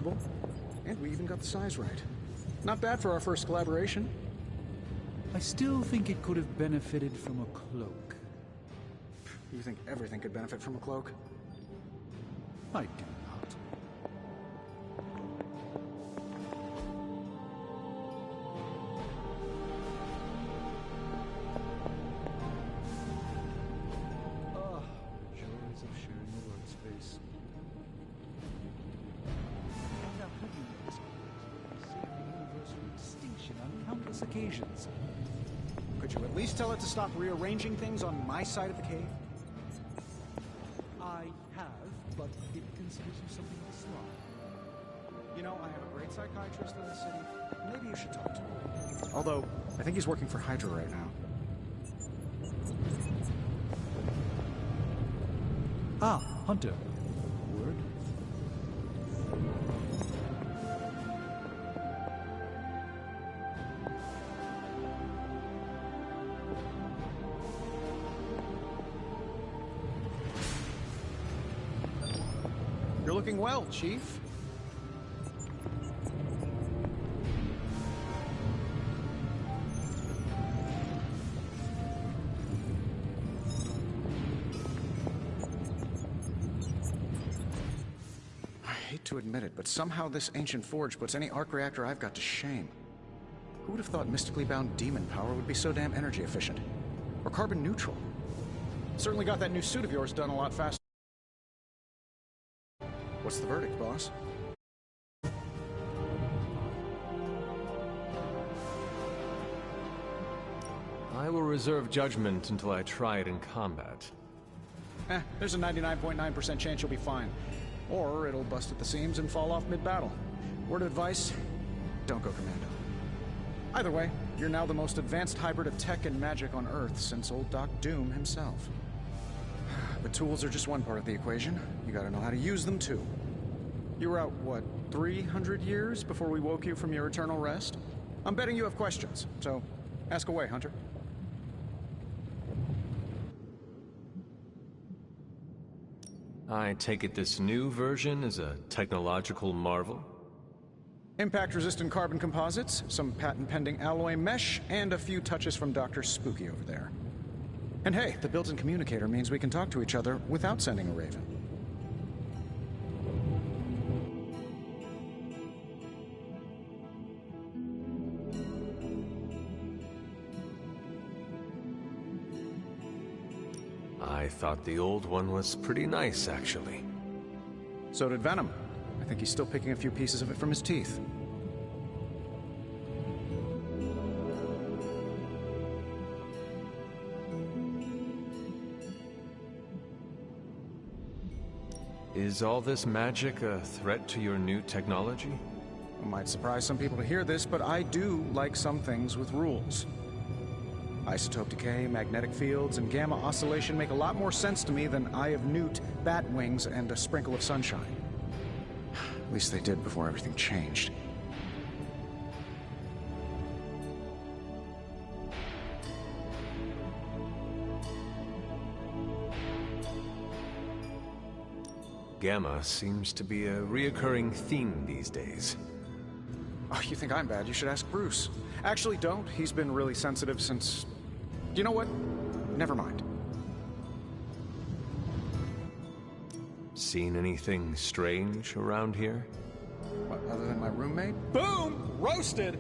comfortable. And we even got the size right. Not bad for our first collaboration. I still think it could have benefited from a cloak. You think everything could benefit from a cloak? I do not. Ah, the joys of sharing a workspace. And now, have you noticed? We saved the universe from extinction on countless occasions. Could you at least tell it to stop rearranging things on my side of the cave? I have, but it considers you something of a slob. You know, I have a great psychiatrist in the city. Maybe you should talk to him. Although, I think he's working for Hydra right now. Ah, Hunter. Word? You're looking well, Chief. I hate to admit it, but somehow this ancient forge puts any arc reactor I've got to shame. Who would have thought mystically bound demon power would be so damn energy efficient? Or carbon neutral? Certainly got that new suit of yours done a lot faster. What's the verdict, boss? I will reserve judgment until I try it in combat. There's a 99.9% chance you'll be fine. Or it'll bust at the seams and fall off mid-battle. Word of advice, don't go commando. Either way, you're now the most advanced hybrid of tech and magic on Earth since old Doc Doom himself. But tools are just one part of the equation. You gotta know how to use them too. You were out, what, 300 years before we woke you from your eternal rest? I'm betting you have questions, so ask away, Hunter. I take it this new version is a technological marvel? Impact-resistant carbon composites, some patent-pending alloy mesh, and a few touches from Dr. Spooky over there. And hey, the built-in communicator means we can talk to each other without sending a raven. I thought the old one was pretty nice, actually. So did Venom. I think he's still picking a few pieces of it from his teeth. Is all this magic a threat to your new technology? It might surprise some people to hear this, but I do like some things with rules. Isotope decay, magnetic fields, and gamma oscillation make a lot more sense to me than Eye of Newt, bat wings, and a sprinkle of sunshine. At least they did before everything changed. Gamma seems to be a reoccurring theme these days. Oh, you think I'm bad? You should ask Bruce. Actually, don't. He's been really sensitive since... You know what? Never mind. Seen anything strange around here? What, other than my roommate? Boom! Roasted!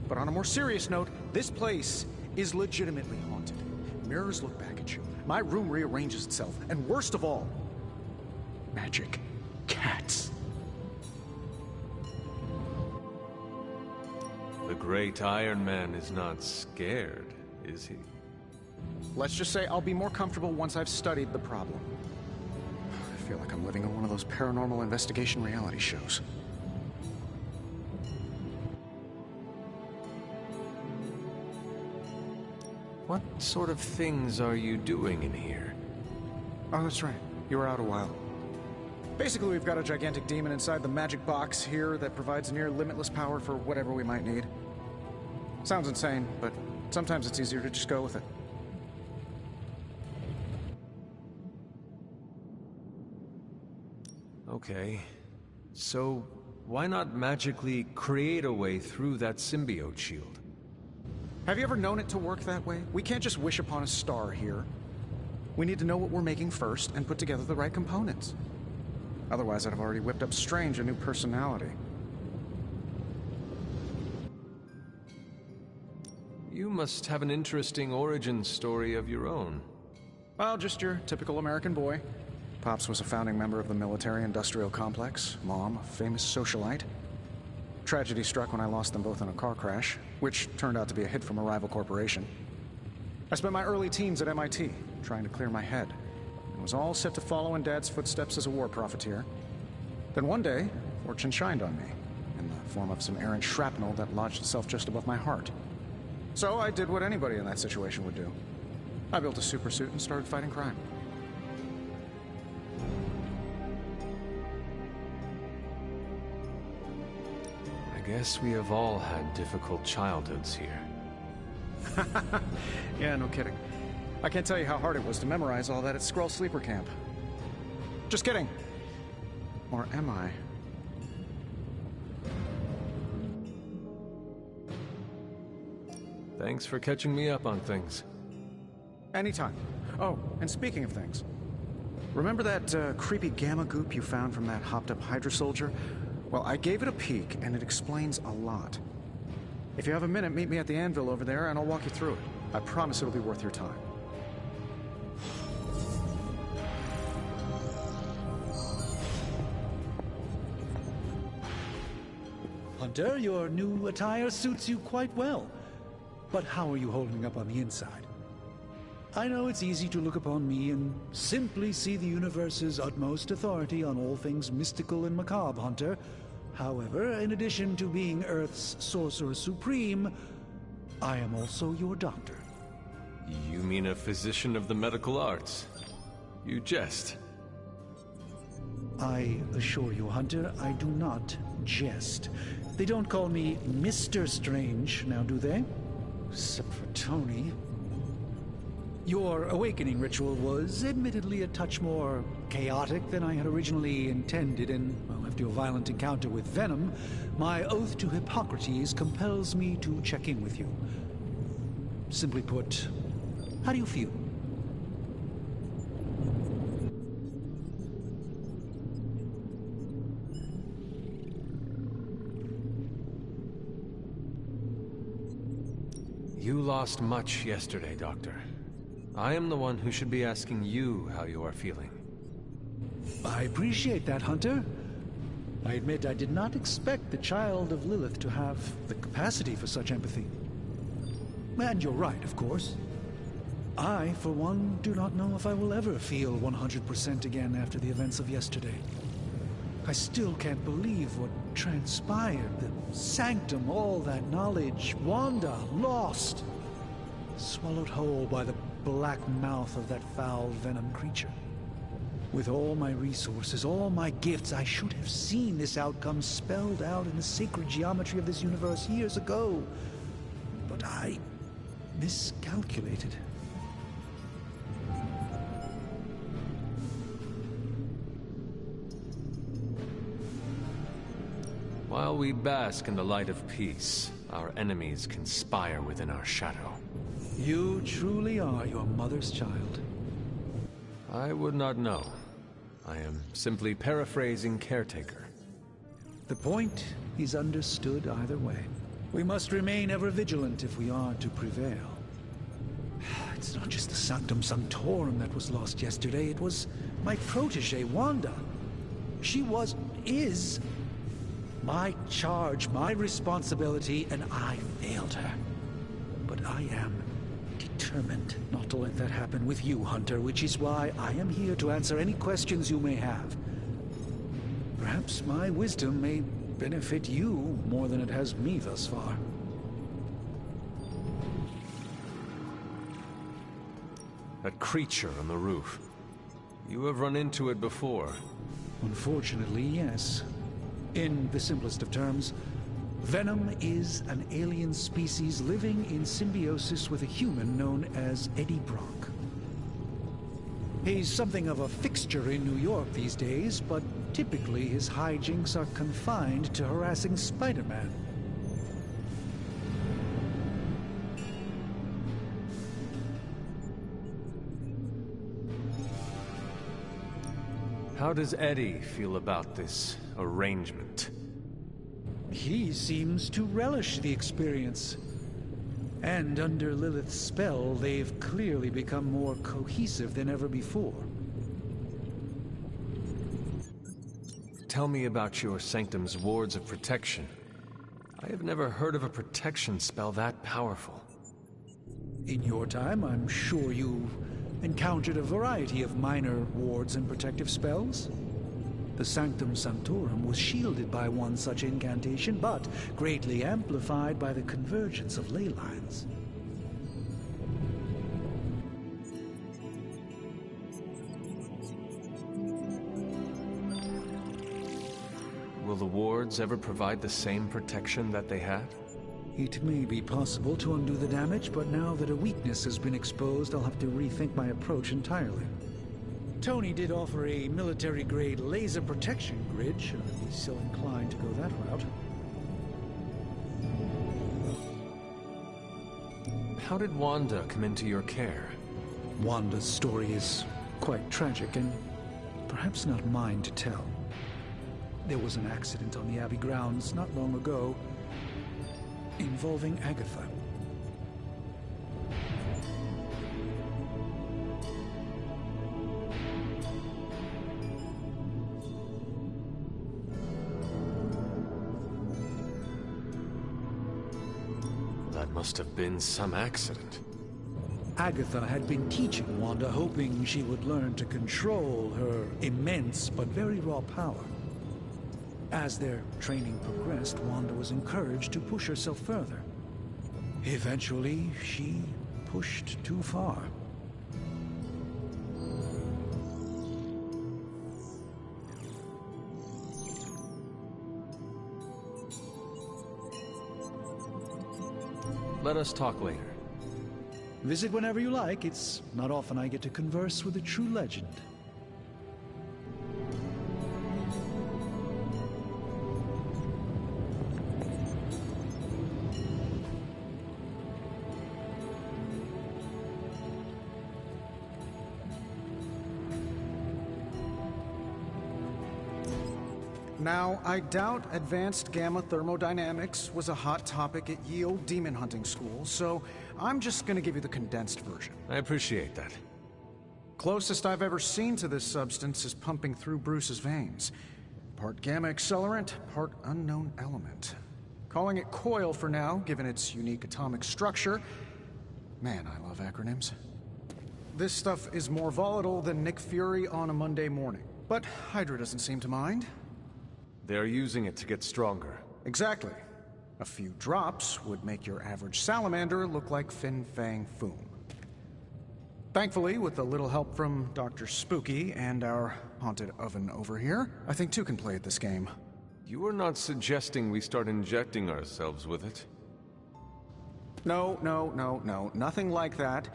But on a more serious note, this place is legitimately haunted. Mirrors look back at you. My room rearranges itself. And worst of all, magic cats. The great Iron Man is not scared, is he? Let's just say I'll be more comfortable once I've studied the problem. I feel like I'm living in one of those paranormal investigation reality shows. What sort of things are you doing in here? Oh, that's right. You were out a while. Basically, we've got a gigantic demon inside the magic box here that provides near limitless power for whatever we might need. Sounds insane, but sometimes it's easier to just go with it. Okay. So, why not magically create a way through that symbiote shield? Have you ever known it to work that way? We can't just wish upon a star here. We need to know what we're making first and put together the right components. Otherwise, I'd have already whipped up Strange a new personality. You must have an interesting origin story of your own. Well, just your typical American boy. Pops was a founding member of the military-industrial complex. Mom, a famous socialite. Tragedy struck when I lost them both in a car crash, which turned out to be a hit from a rival corporation. I spent my early teens at MIT, trying to clear my head, and was all set to follow in Dad's footsteps as a war profiteer. Then one day, fortune shined on me, in the form of some errant shrapnel that lodged itself just above my heart. So I did what anybody in that situation would do. I built a supersuit and started fighting crime. I guess we have all had difficult childhoods here. Yeah, no kidding. I can't tell you how hard it was to memorize all that at Skrull Sleeper Camp. Just kidding. Or am I? Thanks for catching me up on things. Anytime. Oh, and speaking of things, remember that creepy gamma goop you found from that hopped-up Hydra soldier? Well, I gave it a peek, and it explains a lot. If you have a minute, meet me at the anvil over there, and I'll walk you through it. I promise it'll be worth your time. Hunter, your new attire suits you quite well. But how are you holding up on the inside? I know it's easy to look upon me and simply see the universe's utmost authority on all things mystical and macabre, Hunter. However, in addition to being Earth's Sorcerer Supreme, I am also your doctor. You mean a physician of the medical arts? You jest. I assure you, Hunter, I do not jest. They don't call me Mr. Strange, now do they? Except for Tony. Your awakening ritual was admittedly a touch more chaotic than I had originally intended, and, well, after your violent encounter with Venom, my oath to Hippocrates compels me to check in with you. Simply put, how do you feel? You lost much yesterday, Doctor. I am the one who should be asking you how you are feeling. I appreciate that, Hunter. I admit I did not expect the child of Lilith to have the capacity for such empathy. And you're right, of course. I, for one, do not know if I will ever feel 100% again after the events of yesterday. I still can't believe what transpired. The sanctum, all that knowledge, Wanda, lost. Swallowed whole by the black mouth of that foul Venom creature. With all my resources, all my gifts, I should have seen this outcome spelled out in the sacred geometry of this universe years ago. But I miscalculated. While we bask in the light of peace, our enemies conspire within our shadow. You truly are your mother's child. I would not know. I am simply paraphrasing Caretaker. The point is understood either way. We must remain ever vigilant if we are to prevail. It's not just the Sanctum Sanctorum that was lost yesterday, it was my protege, Wanda. She is my charge, my responsibility, and I failed her. But I am determined not to let that happen with you, Hunter, which is why I am here to answer any questions you may have. Perhaps my wisdom may benefit you more than it has me thus far. That creature on the roof. You have run into it before. Unfortunately, yes. In the simplest of terms, Venom is an alien species living in symbiosis with a human known as Eddie Brock. He's something of a fixture in New York these days, but typically his hijinks are confined to harassing Spider-Man. How does Eddie feel about this arrangement? He seems to relish the experience. And under Lilith's spell, they've clearly become more cohesive than ever before. Tell me about your Sanctum's wards of protection. I have never heard of a protection spell that powerful. In your time, I'm sure you encountered a variety of minor wards and protective spells. The Sanctum Sanctorum was shielded by one such incantation, but greatly amplified by the convergence of ley lines. Will the wards ever provide the same protection that they had? It may be possible to undo the damage, but now that a weakness has been exposed, I'll have to rethink my approach entirely. Tony did offer a military-grade laser protection grid, should I be so inclined to go that route. How did Wanda come into your care? Wanda's story is quite tragic, and perhaps not mine to tell. There was an accident on the Abbey grounds not long ago, involving Agatha. That must have been some accident. Agatha had been teaching Wanda, hoping she would learn to control her immense but very raw power. As their training progressed, Wanda was encouraged to push herself further. Eventually, she pushed too far. Let us talk later. Visit whenever you like. It's not often I get to converse with a true legend. Now, I doubt advanced gamma thermodynamics was a hot topic at Ye Olde Demon Hunting School, so I'm just gonna give you the condensed version. I appreciate that. Closest I've ever seen to this substance is pumping through Bruce's veins. Part gamma accelerant, part unknown element. Calling it Coil for now, given its unique atomic structure. Man, I love acronyms. This stuff is more volatile than Nick Fury on a Monday morning. But Hydra doesn't seem to mind. They're using it to get stronger. Exactly. A few drops would make your average salamander look like Fin Fang Foom. Thankfully, with a little help from Dr. Spooky and our haunted oven over here, I think two can play at this game. You are not suggesting we start injecting ourselves with it? No, nothing like that.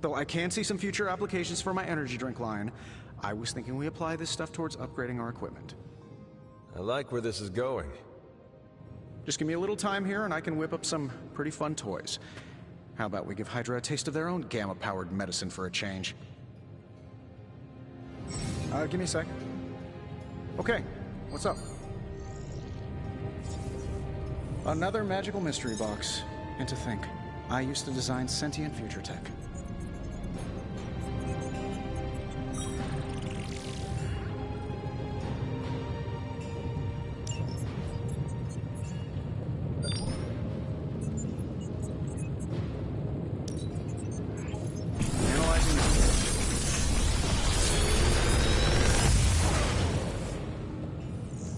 Though I can see some future applications for my energy drink line. I was thinking we apply this stuff towards upgrading our equipment. I like where this is going. Just give me a little time here and I can whip up some pretty fun toys. How about we give Hydra a taste of their own gamma-powered medicine for a change? Give me a sec. Okay, what's up? Another magical mystery box. And to think, I used to design sentient future tech.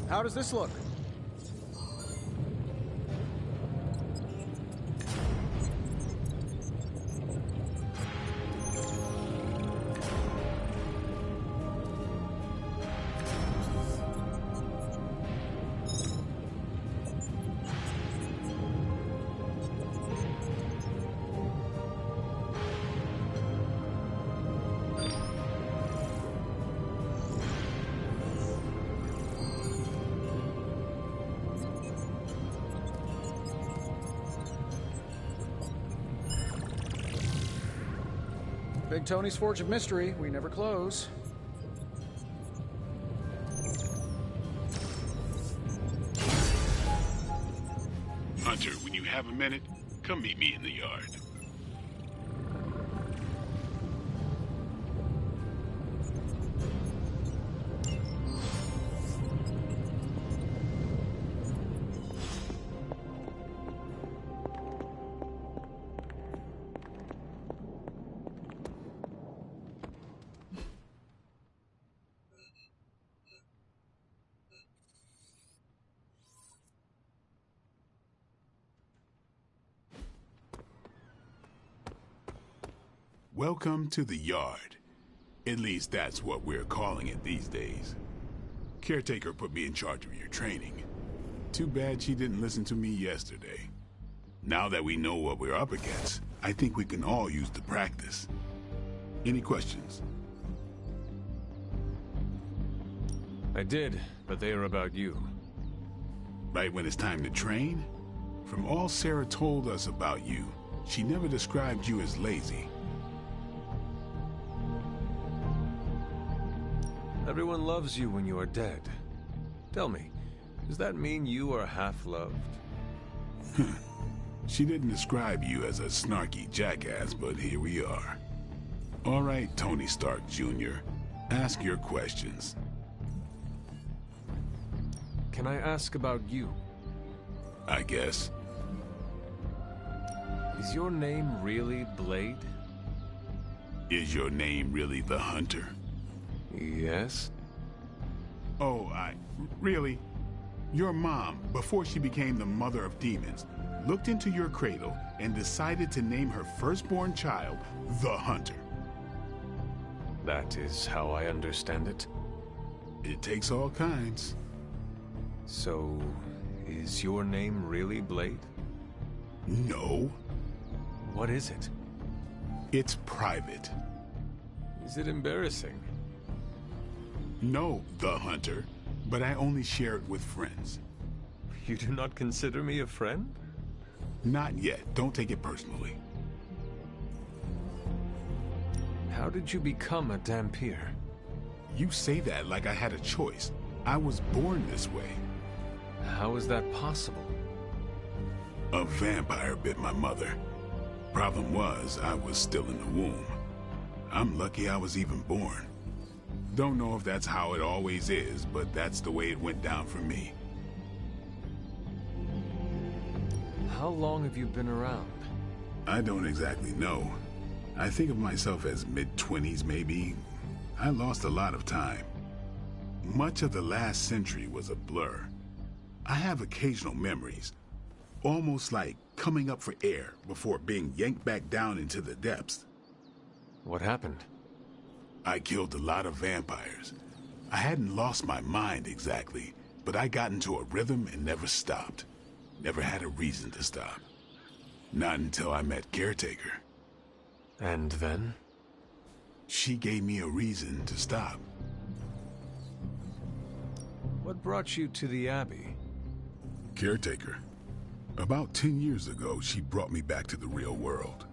How does this look? Big Tony's Forge of Mystery. We never close. Hunter, when you have a minute, come meet me in the yard. Welcome to the yard. At least that's what we're calling it these days. Caretaker put me in charge of your training. Too bad she didn't listen to me yesterday. Now that we know what we're up against, I think we can all use the practice. Any questions? I did, but they are about you. Right when it's time to train? From all Sarah told us about you, she never described you as lazy. Everyone loves you when you are dead. Tell me, does that mean you are half-loved? She didn't describe you as a snarky jackass, but here we are. All right, Tony Stark Jr., ask your questions. Can I ask about you? I guess. Is your name really Blade? Is your name really the Hunter? Yes. Oh, really? Your mom, before she became the mother of demons, looked into your cradle and decided to name her firstborn child the Hunter. That is how I understand it. It takes all kinds. So, is your name really Blade? No. What is it? It's private. Is it embarrassing? No, the Hunter, but I only share it with friends. You do not consider me a friend? Not yet. Don't take it personally. How did you become a Dhampir? You say that like I had a choice. I was born this way. How is that possible? A vampire bit my mother. Problem was, I was still in the womb. I'm lucky I was even born. Don't know if that's how it always is, but that's the way it went down for me. How long have you been around? I don't exactly know. I think of myself as mid-20s, maybe. I lost a lot of time. Much of the last century was a blur. I have occasional memories, almost like coming up for air before being yanked back down into the depths. What happened? I killed a lot of vampires. I hadn't lost my mind exactly, but I got into a rhythm and never stopped. Never had a reason to stop. Not until I met Caretaker. And then? She gave me a reason to stop. What brought you to the Abbey? Caretaker. About 10 years ago, she brought me back to the real world.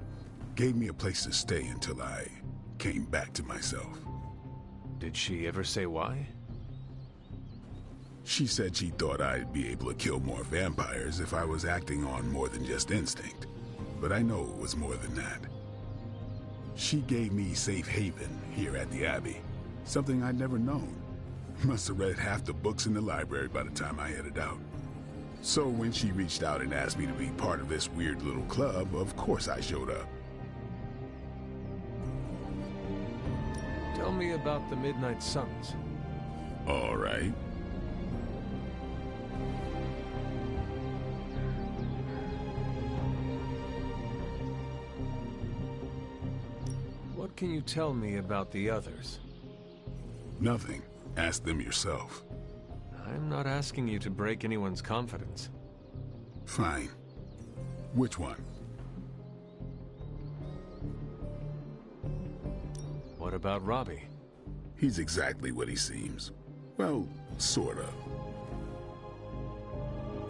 Gave me a place to stay until I came back to myself. Did she ever say why? She said she thought I'd be able to kill more vampires if I was acting on more than just instinct. But I know it was more than that. She gave me safe haven here at the Abbey. Something I'd never known. Must have read half the books in the library by the time I headed out. So when she reached out and asked me to be part of this weird little club, of course I showed up. Tell me about the Midnight Suns. All right. What can you tell me about the others? Nothing. Ask them yourself. I'm not asking you to break anyone's confidence. Fine. Which one? What about Robbie? He's exactly what he seems. Well, sort of.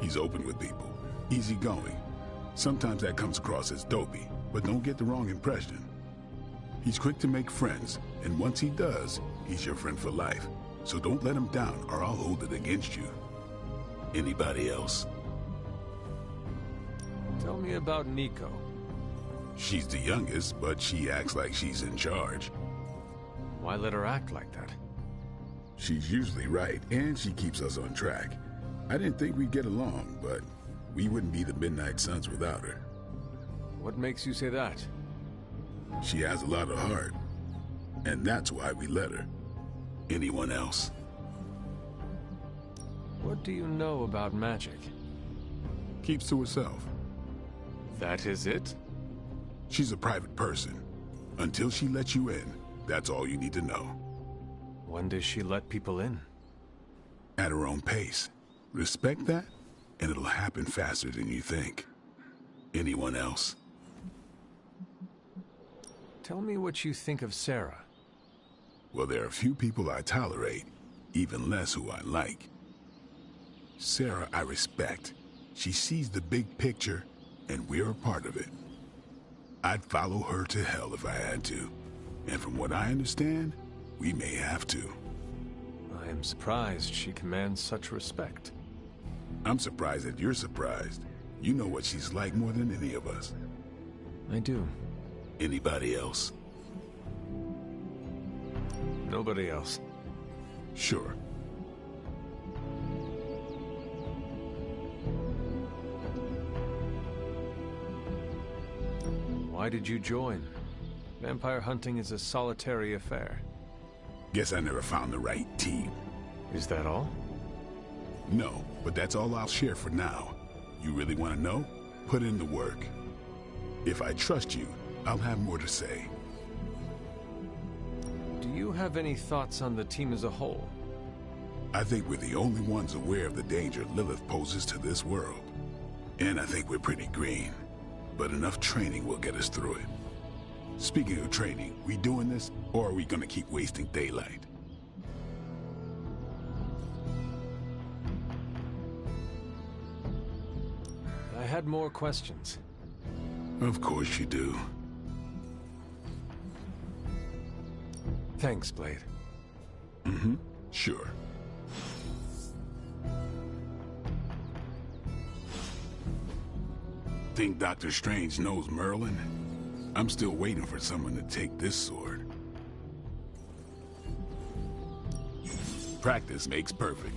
He's open with people, easygoing. Sometimes that comes across as dopey, but don't get the wrong impression. He's quick to make friends, and once he does, he's your friend for life. So don't let him down, or I'll hold it against you. Anybody else? Tell me about Nico. She's the youngest, but she acts like she's in charge. Why let her act like that? She's usually right, and she keeps us on track. I didn't think we'd get along, but we wouldn't be the Midnight Suns without her. What makes you say that? She has a lot of heart, and that's why we let her. Anyone else? What do you know about magic? Keeps to herself. That is it? She's a private person. Until she lets you in, that's all you need to know. When does she let people in? At her own pace. Respect that, and it'll happen faster than you think. Anyone else? Tell me what you think of Sarah. Well, there are a few people I tolerate, even less who I like. Sarah, I respect. She sees the big picture, and we're a part of it. I'd follow her to hell if I had to. And from what I understand, we may have to. I am surprised she commands such respect. I'm surprised that you're surprised. You know what she's like more than any of us. I do. Anybody else? Nobody else. Sure. Why did you join? Vampire hunting is a solitary affair. Guess I never found the right team. Is that all? No, but that's all I'll share for now. You really want to know? Put in the work. If I trust you, I'll have more to say. Do you have any thoughts on the team as a whole? I think we're the only ones aware of the danger Lilith poses to this world. And I think we're pretty green. But enough training will get us through it. Speaking of training, we doing this, or are we gonna keep wasting daylight? I had more questions. Of course you do. Thanks, Blade. Mm-hmm. Sure. Think Dr. Strange knows Merlin? I'm still waiting for someone to take this sword. Practice makes perfect.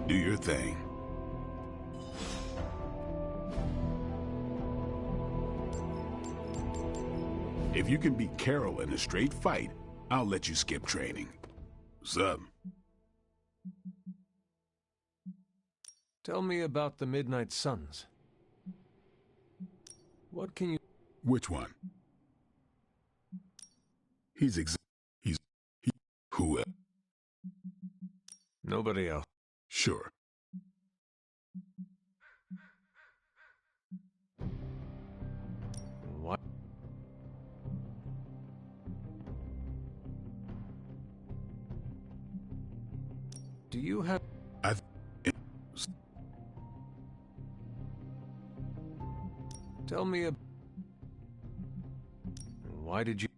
Do your thing. If you can beat Carol in a straight fight, I'll let you skip training. Sub. Tell me about the Midnight Suns. What can you... Which one? He... Who? Nobody else. Sure. What? Do you have... Tell me a... Why did you...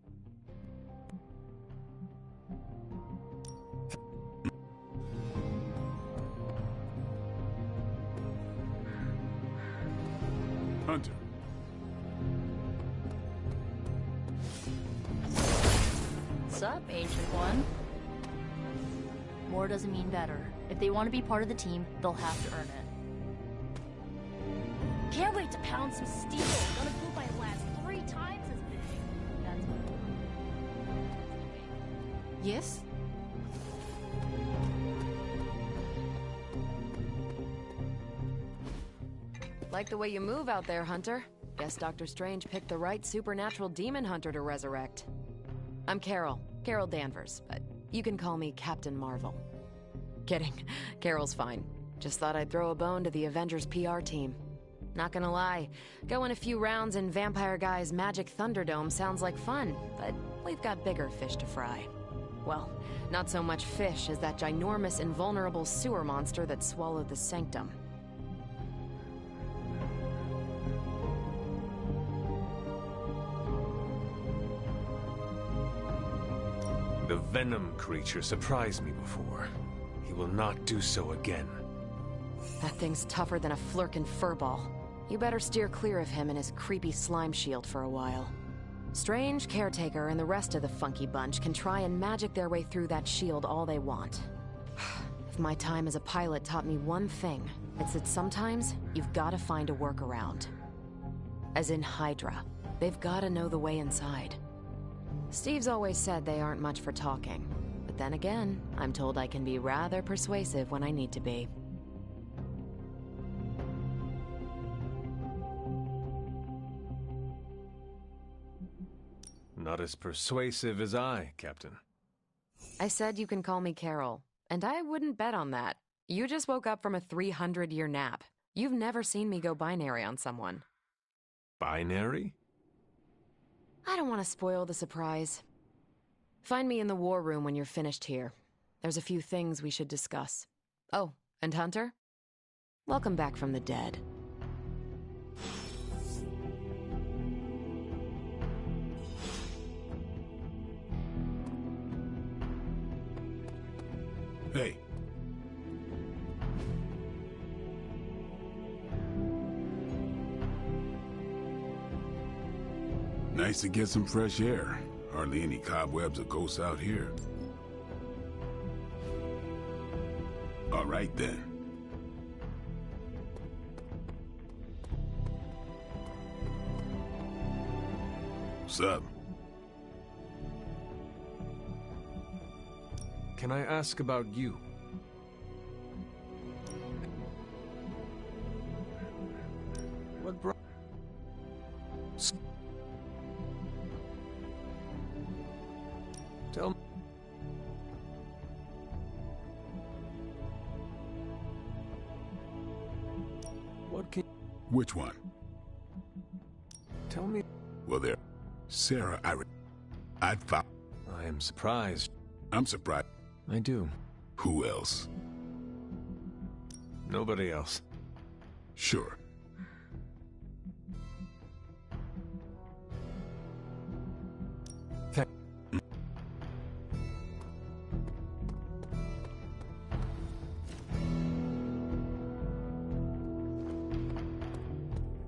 Hunter. Sup, Ancient One? More doesn't mean better. If they want to be part of the team, they'll have to earn it. Can't wait to pound some steel. Gonna poop my last 3 times as big. That's what. Yes? Like the way you move out there, Hunter. Guess Dr. Strange picked the right supernatural demon hunter to resurrect. I'm Carol Danvers, but You can call me Captain Marvel. Kidding. Carol's fine. Just thought I'd throw a bone to the Avengers PR team. Not gonna lie, going a few rounds in Vampire Guy's Magic Thunderdome sounds like fun, but we've got bigger fish to fry. Well, not so much fish as that ginormous invulnerable sewer monster that swallowed the Sanctum. The Venom creature surprised me before. He will not do so again. That thing's tougher than a Flurkin furball. You better steer clear of him and his creepy slime shield for a while. Strange, Caretaker, and the rest of the funky bunch can try and magic their way through that shield all they want. If my time as a pilot taught me one thing, it's that sometimes you've gotta find a workaround. As in Hydra. They've gotta know the way inside. Steve's always said they aren't much for talking. But then again, I'm told I can be rather persuasive when I need to be. Not as persuasive as I, Captain. I said you can call me Carol, and I wouldn't bet on that. You just woke up from a 300-year nap. You've never seen me go binary on someone. Binary? I don't want to spoil the surprise. Find me in the war room when you're finished here. There's a few things we should discuss. Oh, and Hunter? Welcome back from the dead. Hey. Nice to get some fresh air. Hardly any cobwebs or ghosts out here. All right then. What's up? Can I ask about you? What brought... Tell me... What can... Which one? Tell me... Well, there. Sarah, I'd found... I am surprised. I'm surprised. I do. Who else? Nobody else. Sure.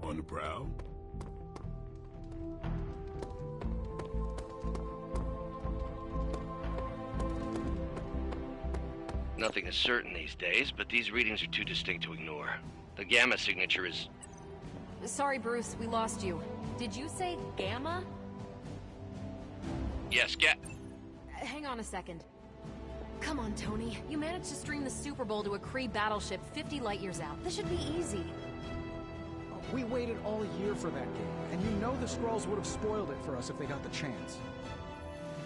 On the prowl? Nothing is certain these days, but these readings are too distinct to ignore. The Gamma signature is... Sorry, Bruce, we lost you. Did you say Gamma? Yes, Hang on a second. Come on, Tony. You managed to stream the Super Bowl to a Kree battleship 50 light years out. This should be easy. We waited all year for that game, and you know the Skrulls would have spoiled it for us if they got the chance.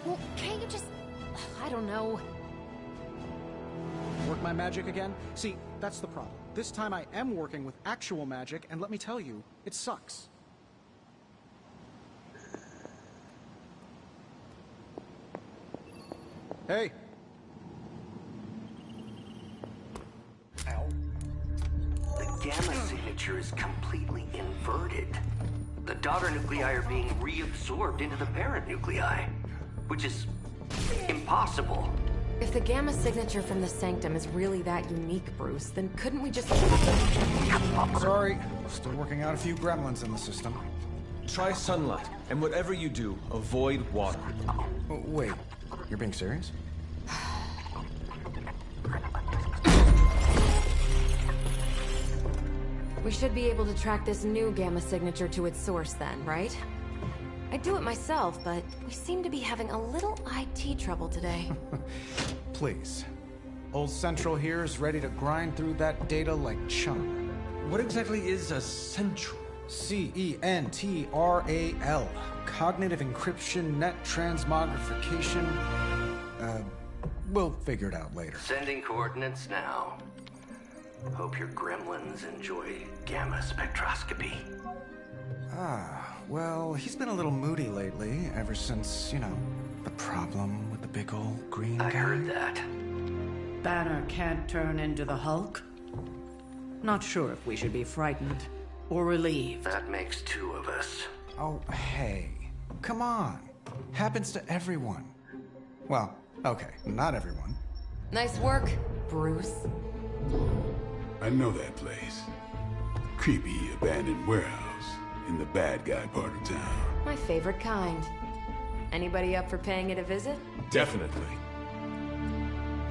Well, can't you just... I don't know. Work my magic again? See, that's the problem. This time I am working with actual magic, and let me tell you, it sucks. Hey! Ow. The Gamma signature is completely inverted. The daughter nuclei are being reabsorbed into the parent nuclei, which is impossible. If the Gamma signature from the Sanctum is really that unique, Bruce, then couldn't we just... Sorry, still working out a few gremlins in the system. Try sunlight, and whatever you do, avoid water. Oh, wait, you're being serious? We should be able to track this new Gamma signature to its source then, right? I'd do it myself, but we seem to be having a little IT trouble today. Please. Old Central here is ready to grind through that data like chum. What exactly is a central? CENTRAL. Cognitive Encryption Net Transmogrification. We'll figure it out later. Sending coordinates now. Hope your gremlins enjoy gamma spectroscopy. Well, he's been a little moody lately, ever since, the problem with the big old green guy. I heard that. Banner can't turn into the Hulk? Not sure if we should be frightened or relieved. That makes two of us. Oh, hey. Come on. Happens to everyone. Well, okay, not everyone. Nice work, Bruce. I know that place. Creepy abandoned warehouse in the bad guy part of town. My favorite kind. Anybody up for paying it a visit? Definitely.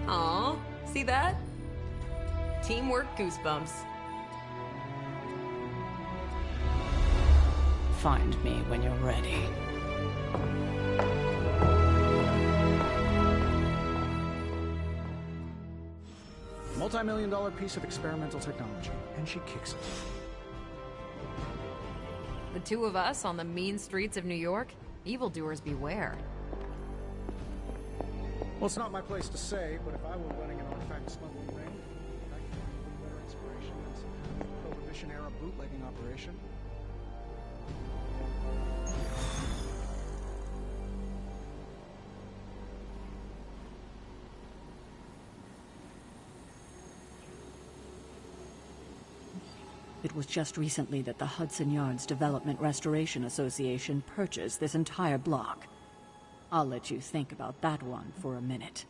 Aw, see that? Teamwork goosebumps. Find me when you're ready. Multi-million-dollar piece of experimental technology, and she kicks it. The two of us on the mean streets of New York? Evildoers beware. Well, it's not my place to say, but if I were running an artifact smuggling ring, that could be better inspiration than some kind of Prohibition-era bootlegging operation. It was just recently that the Hudson Yards Development Restoration Association purchased this entire block. I'll let you think about that one for a minute.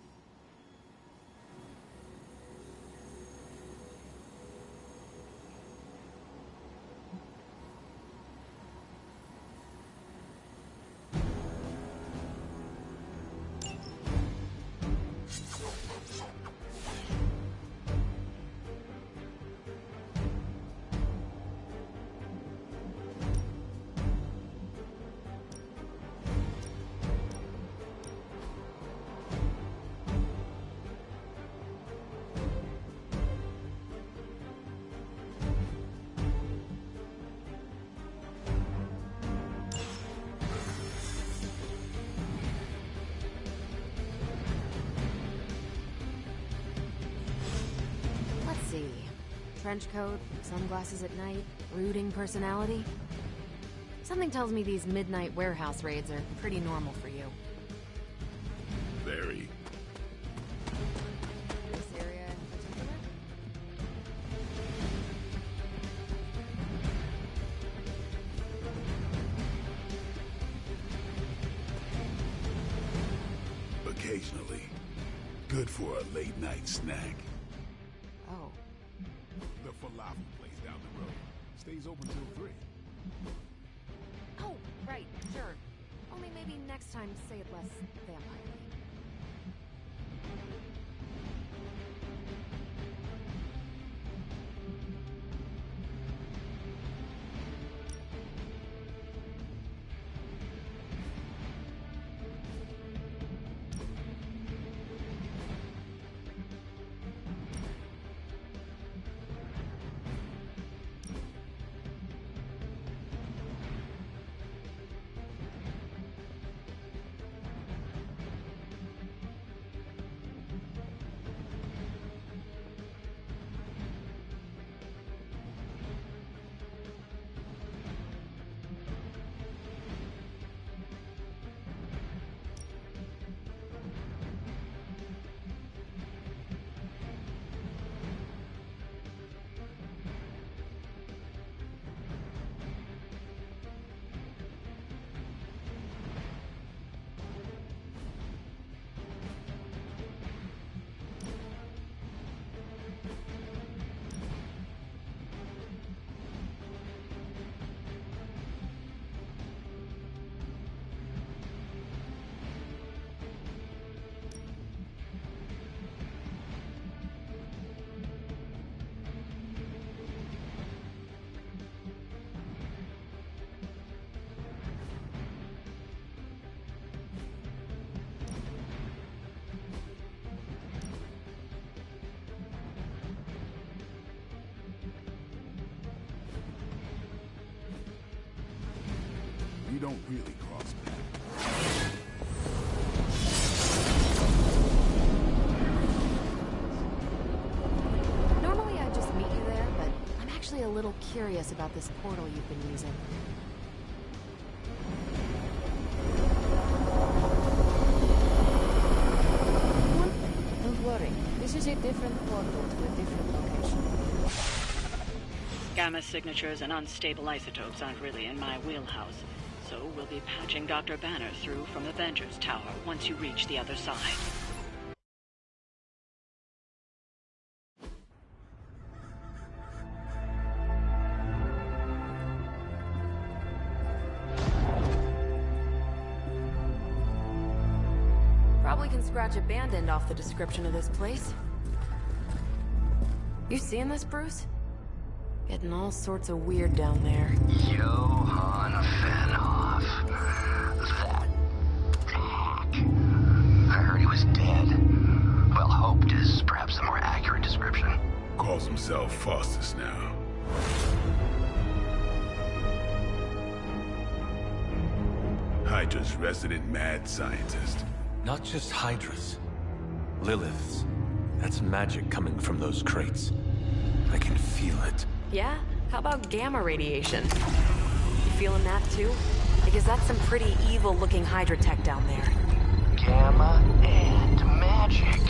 Trench coat, sunglasses at night, brooding personality. Something tells me these midnight warehouse raids are pretty normal for you. Very. This area in particular? Occasionally. Good for a late night snack. Oh. The falafel place down the road. Stays open till 3. Oh, right, sure. Only maybe next time say it less vampire-y. We don't really cross paths. curious about this portal you've been using. Don't worry. This is a different portal to a different location. Gamma signatures and unstable isotopes aren't really in my wheelhouse, so we'll be patching Dr. Banner through from the Venger's Tower once you reach the other side. Probably can scratch a band end off the description of this place. You seeing this, Bruce? Getting all sorts of weird down there. Johann Fenhoff. That hack. I heard he was dead. Well, hoped is perhaps a more accurate description. Calls himself Faustus now. Hydra's resident mad scientist. Not just Hydra's. Lilith's. That's magic coming from those crates. I can feel it. Yeah? How about gamma radiation? You feeling that too? Because that's some pretty evil-looking Hydra tech down there. Gamma and magic.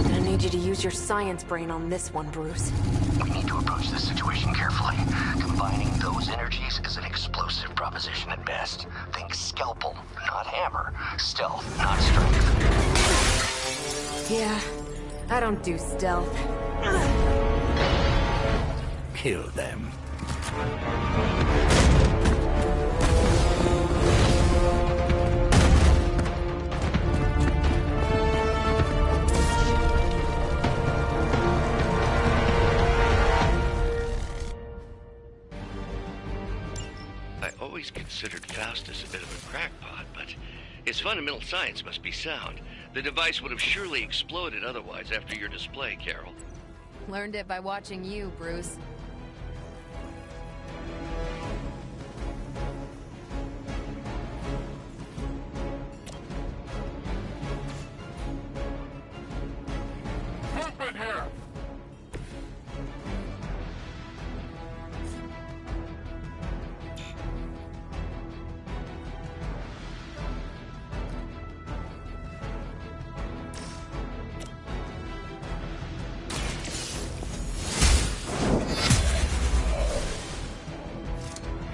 Gonna need you to use your science brain on this one, Bruce. We need to approach this situation carefully. Combining those energies is an explosive proposition at best. Think scalpel, not hammer. Stealth, not strength. Yeah, I don't do stealth. Kill them. I always considered Faustus a bit of a crackpot, but his fundamental science must be sound. The device would have surely exploded otherwise after your display, Carol. Learned it by watching you, Bruce. Movement here!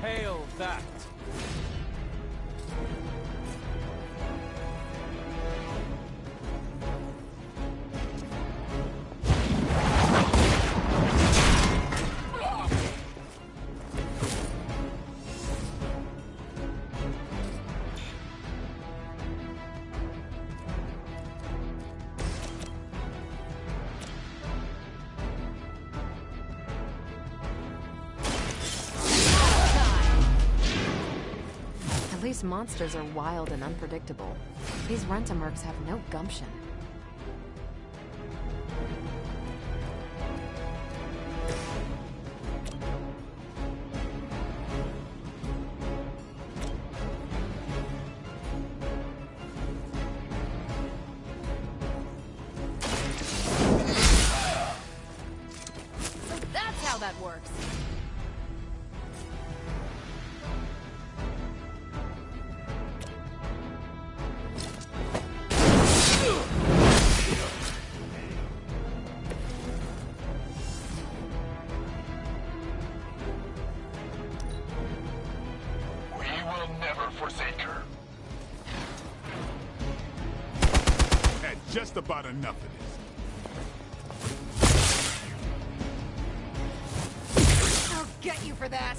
Hail that! At least monsters are wild and unpredictable. These Rent-A-Mercs have no gumption. So that's how that works. We will never forsake her. Had just about enough of this. I'll get you for that.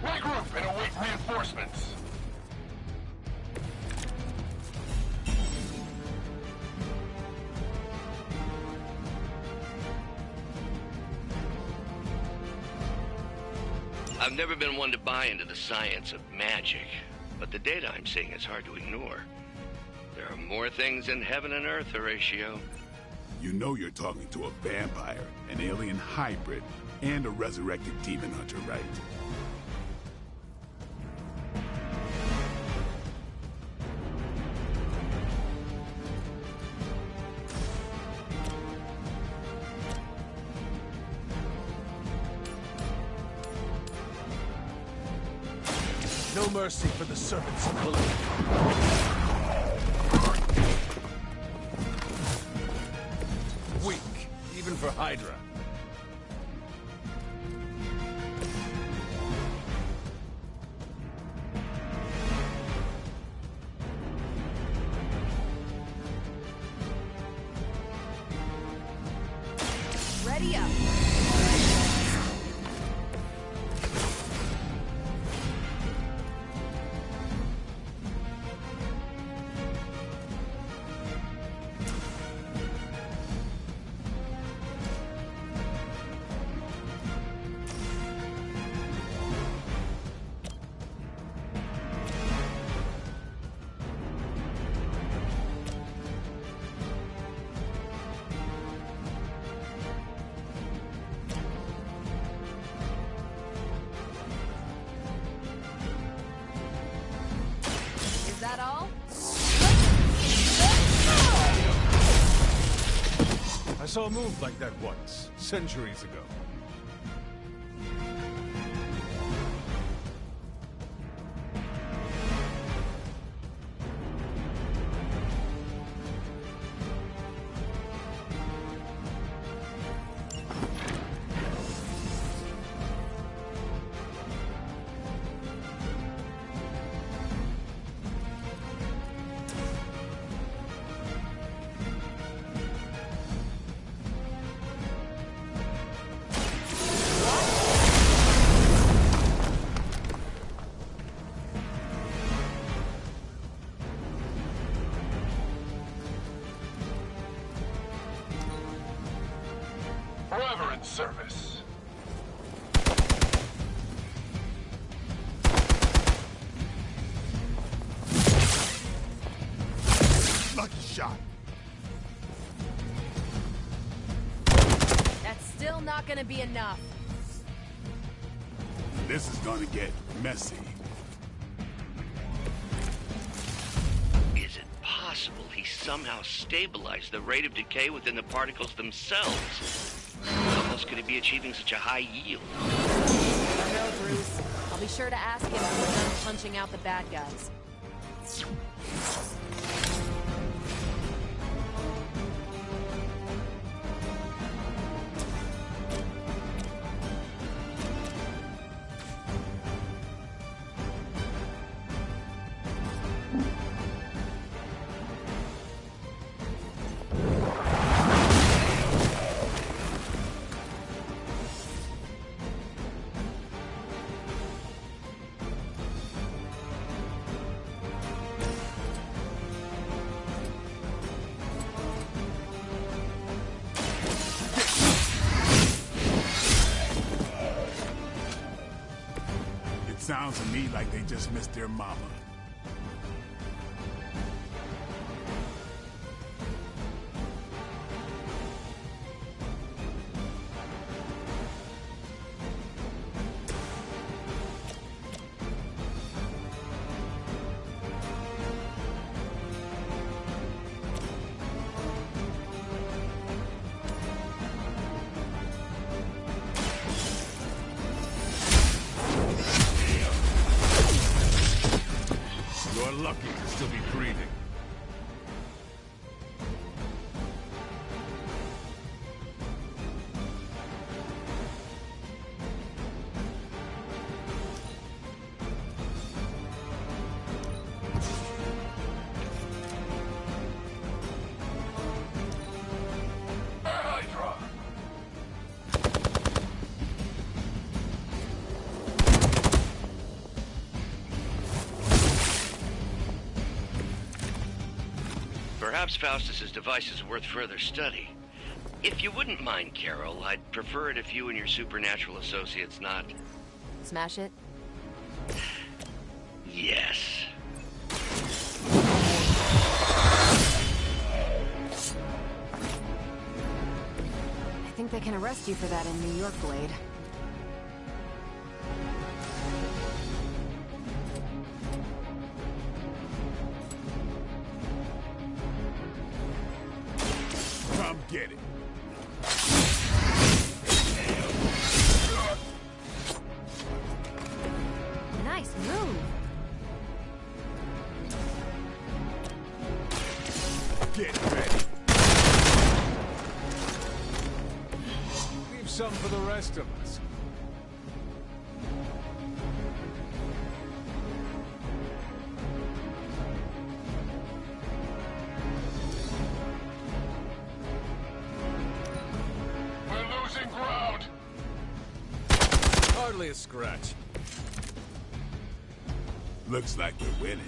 Regroup and await reinforcements. I've never been one to buy into the science of magic, but the data I'm seeing is hard to ignore. There are more things in heaven and earth, Horatio. You know you're talking to a vampire, an alien hybrid, And a resurrected demon hunter, right? No mercy for the servants of Lilith. Weak, even for Hydra. Ready up. Is that all? I saw a move like that once, centuries ago. Forever in service. Lucky shot. That's still not gonna be enough. This is gonna get messy. Is it possible he somehow stabilized the rate of decay within the particles themselves? How else could he be achieving such a high yield? I don't know, Bruce. I'll be sure to ask him when we're done punching out the bad guys. Sounds to me like they just missed their mama. Lucky to still be breathing. Hydra. Perhaps Faustus's device is worth further study. If you wouldn't mind, Carol, I'd prefer it if you and your supernatural associates not... Smash it? Yes. I think they can arrest you for that in New York, Blade. Get it. Nice move. Get ready. Leave some for the rest of us. We're losing ground. Hardly a scratch. Looks like we're winning.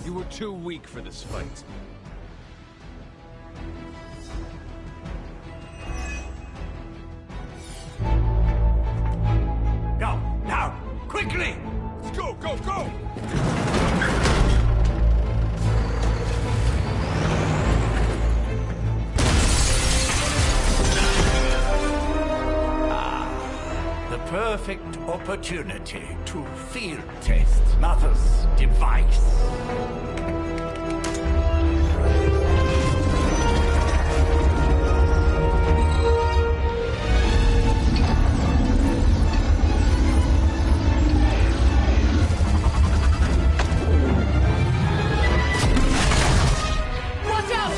You were too weak for this fight. Go, now, quickly! Let's go, go, go! The perfect opportunity to field test Mother's device. Watch out!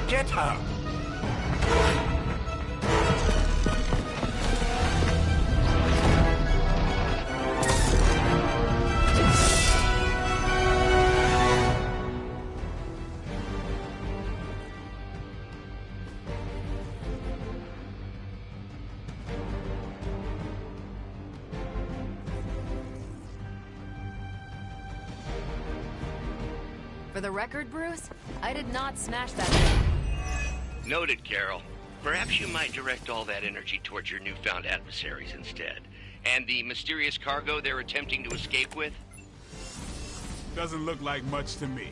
Get her! For the record, Bruce, I did not smash that thing. Noted, Carol. Perhaps you might direct all that energy towards your newfound adversaries instead. And the mysterious cargo they're attempting to escape with? Doesn't look like much to me.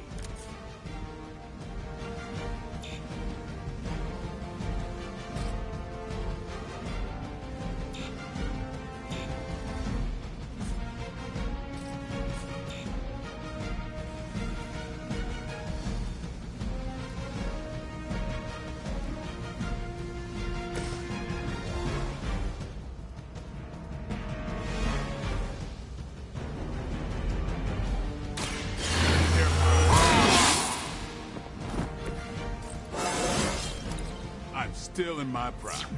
I'm still in my prime.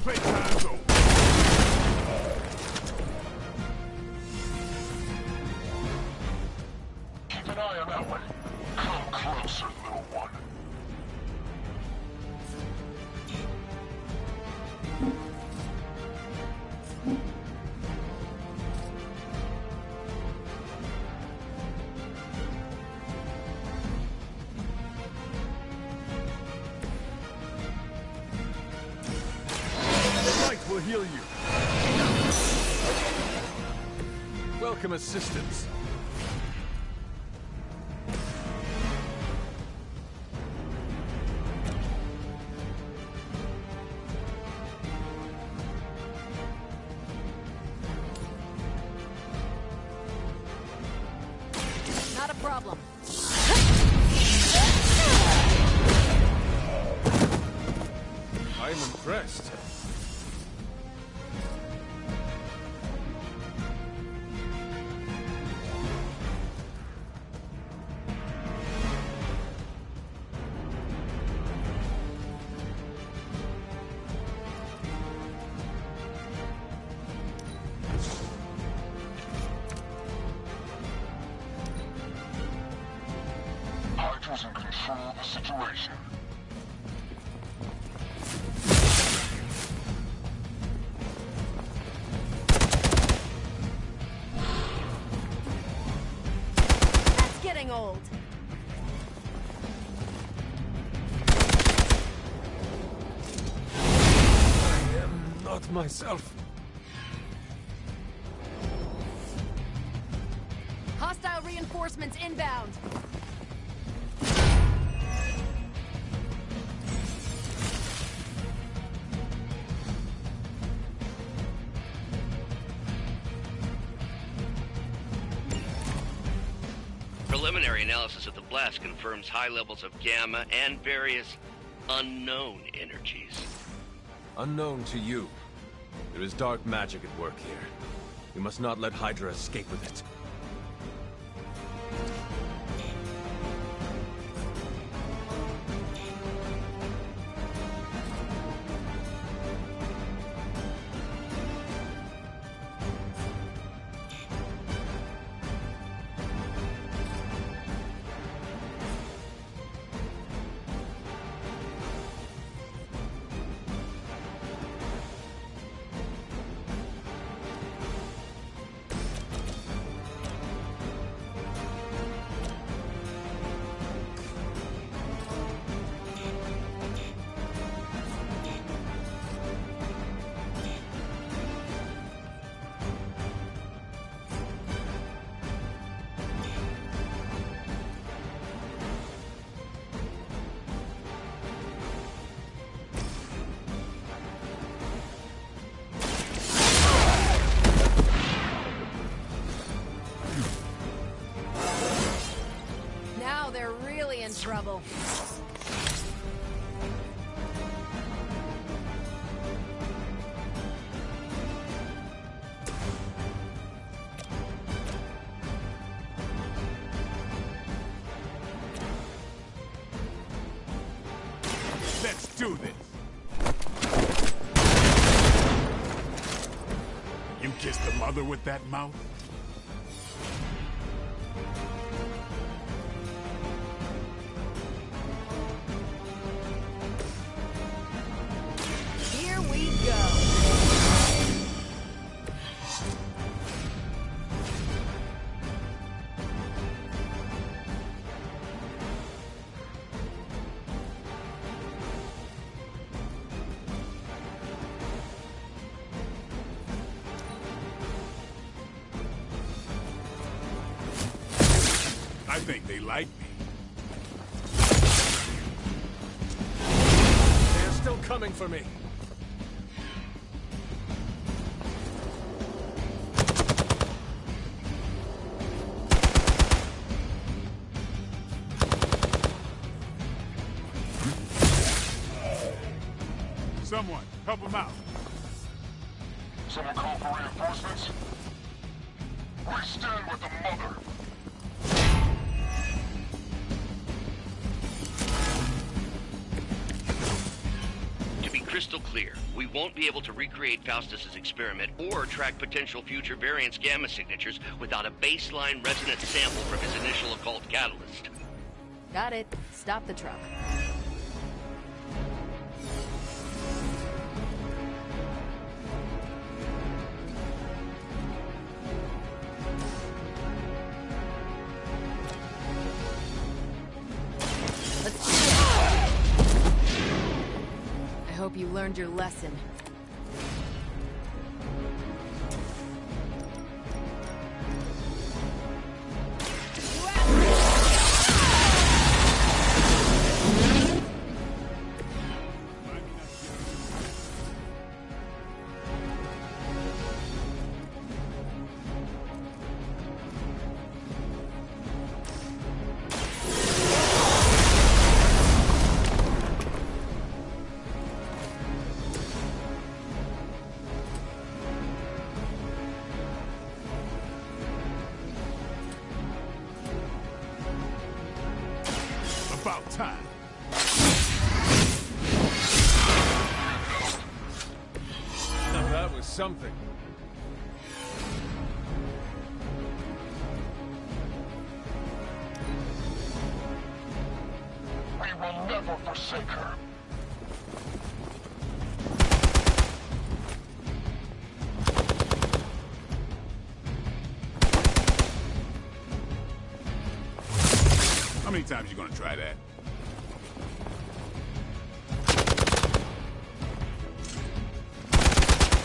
Playtime's over. Keep an eye on that one. Come closer, little one. Will heal you. Welcome assistance. Not a problem. I'm impressed. Hydra's in control. control the situation. That's getting old. I am not myself. Hostile reinforcements inbound. Preliminary analysis of the blast confirms high levels of gamma and various unknown energies. Unknown to you. There is dark magic at work here. We must not let Hydra escape with it. Now they're really in trouble. Let's do this. You kissed the mother with that mouth? Here we go. I think they like me. They're still coming for me. Someone, help them out. Someone call for reinforcements? We stand with the mother. To be crystal clear, we won't be able to recreate Faustus's experiment or track potential future variants' gamma signatures without a baseline resonance sample from his initial occult catalyst. Got it. Stop the truck. Let's do it. I hope you learned your lesson. About time. Now that was something. will never forsake her. How many times you gonna try that?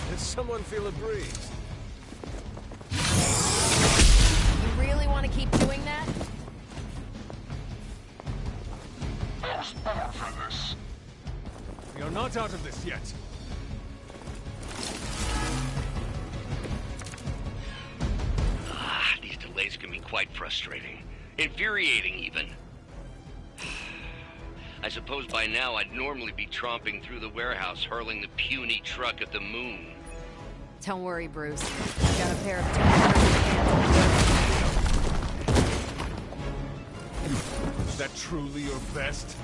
Did someone feel a breeze? You really want to keep doing that? I was born for this. We are not out of this yet. These delays can be quite frustrating. Infuriating, even. I suppose by now I'd normally be tromping through the warehouse, hurling the puny truck at the moon. Don't worry, Bruce. I've got a pair of hands. Is that truly your best?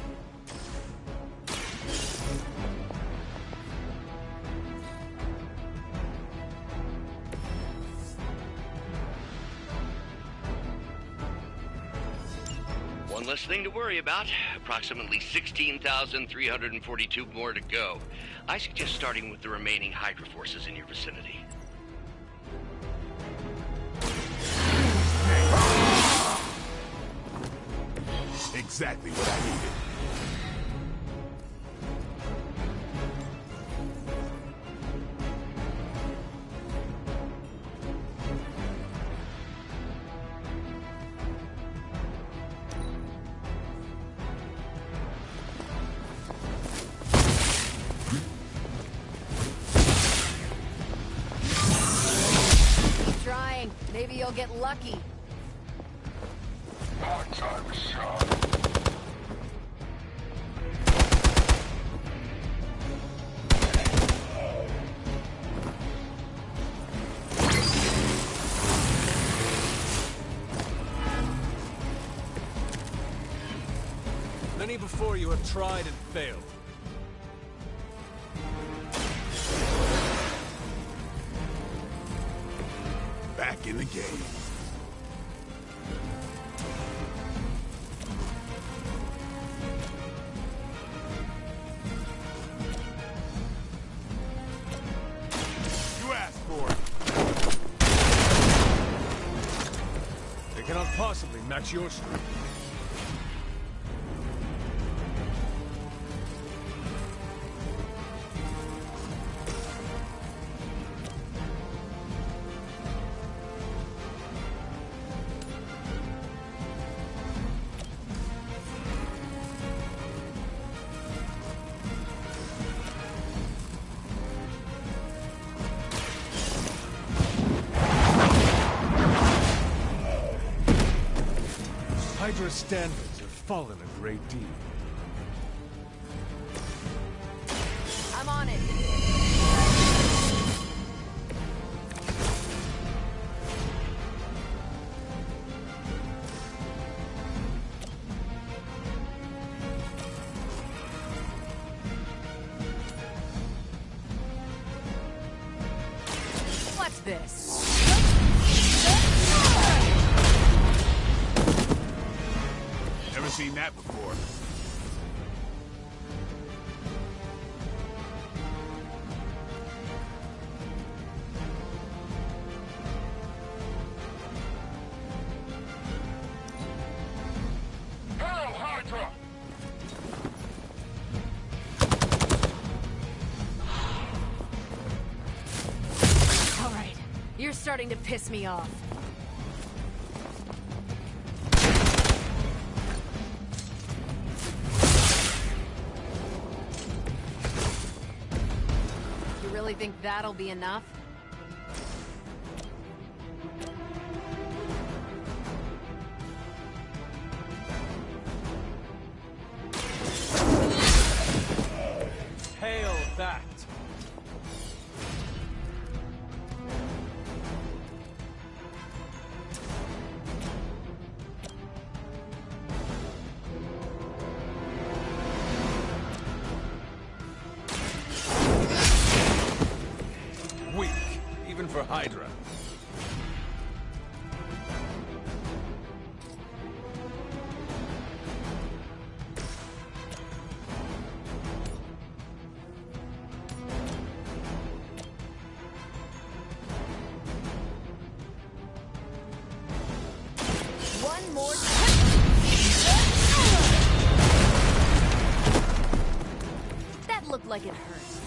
One less thing to worry about. Approximately 16,342 more to go. I suggest starting with the remaining Hydra forces in your vicinity. Exactly what I needed. Maybe you'll get lucky. My time is shot. Many before you have tried and failed. Back in the game. You asked for it. They cannot possibly match your strength. Hydra's standards have fallen a great deal. I'm on it. What's this? Never seen that before. Hail Hydra! All right, you're starting to piss me off. You really think that'll be enough? Hail that! Weak, even for Hydra. like it hurts.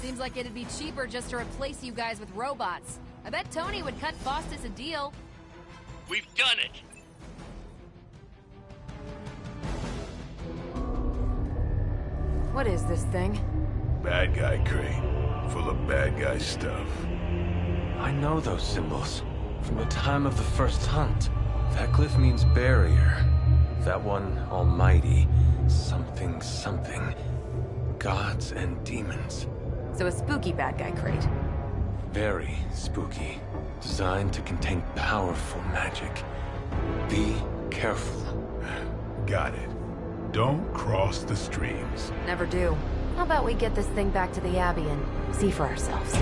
Seems like it'd be cheaper just to replace you guys with robots. I bet Tony would cut Faustus a deal. We've done it! What is this thing? Bad guy crate. Full of bad guy stuff. I know those symbols. From the time of the first hunt. That glyph means barrier. That one, almighty. Something, something. Gods and demons. So a spooky bad guy crate. Very spooky. Designed to contain powerful magic. Be careful. Got it. Don't cross the streams. Never do. How about we get this thing back to the Abbey and see for ourselves?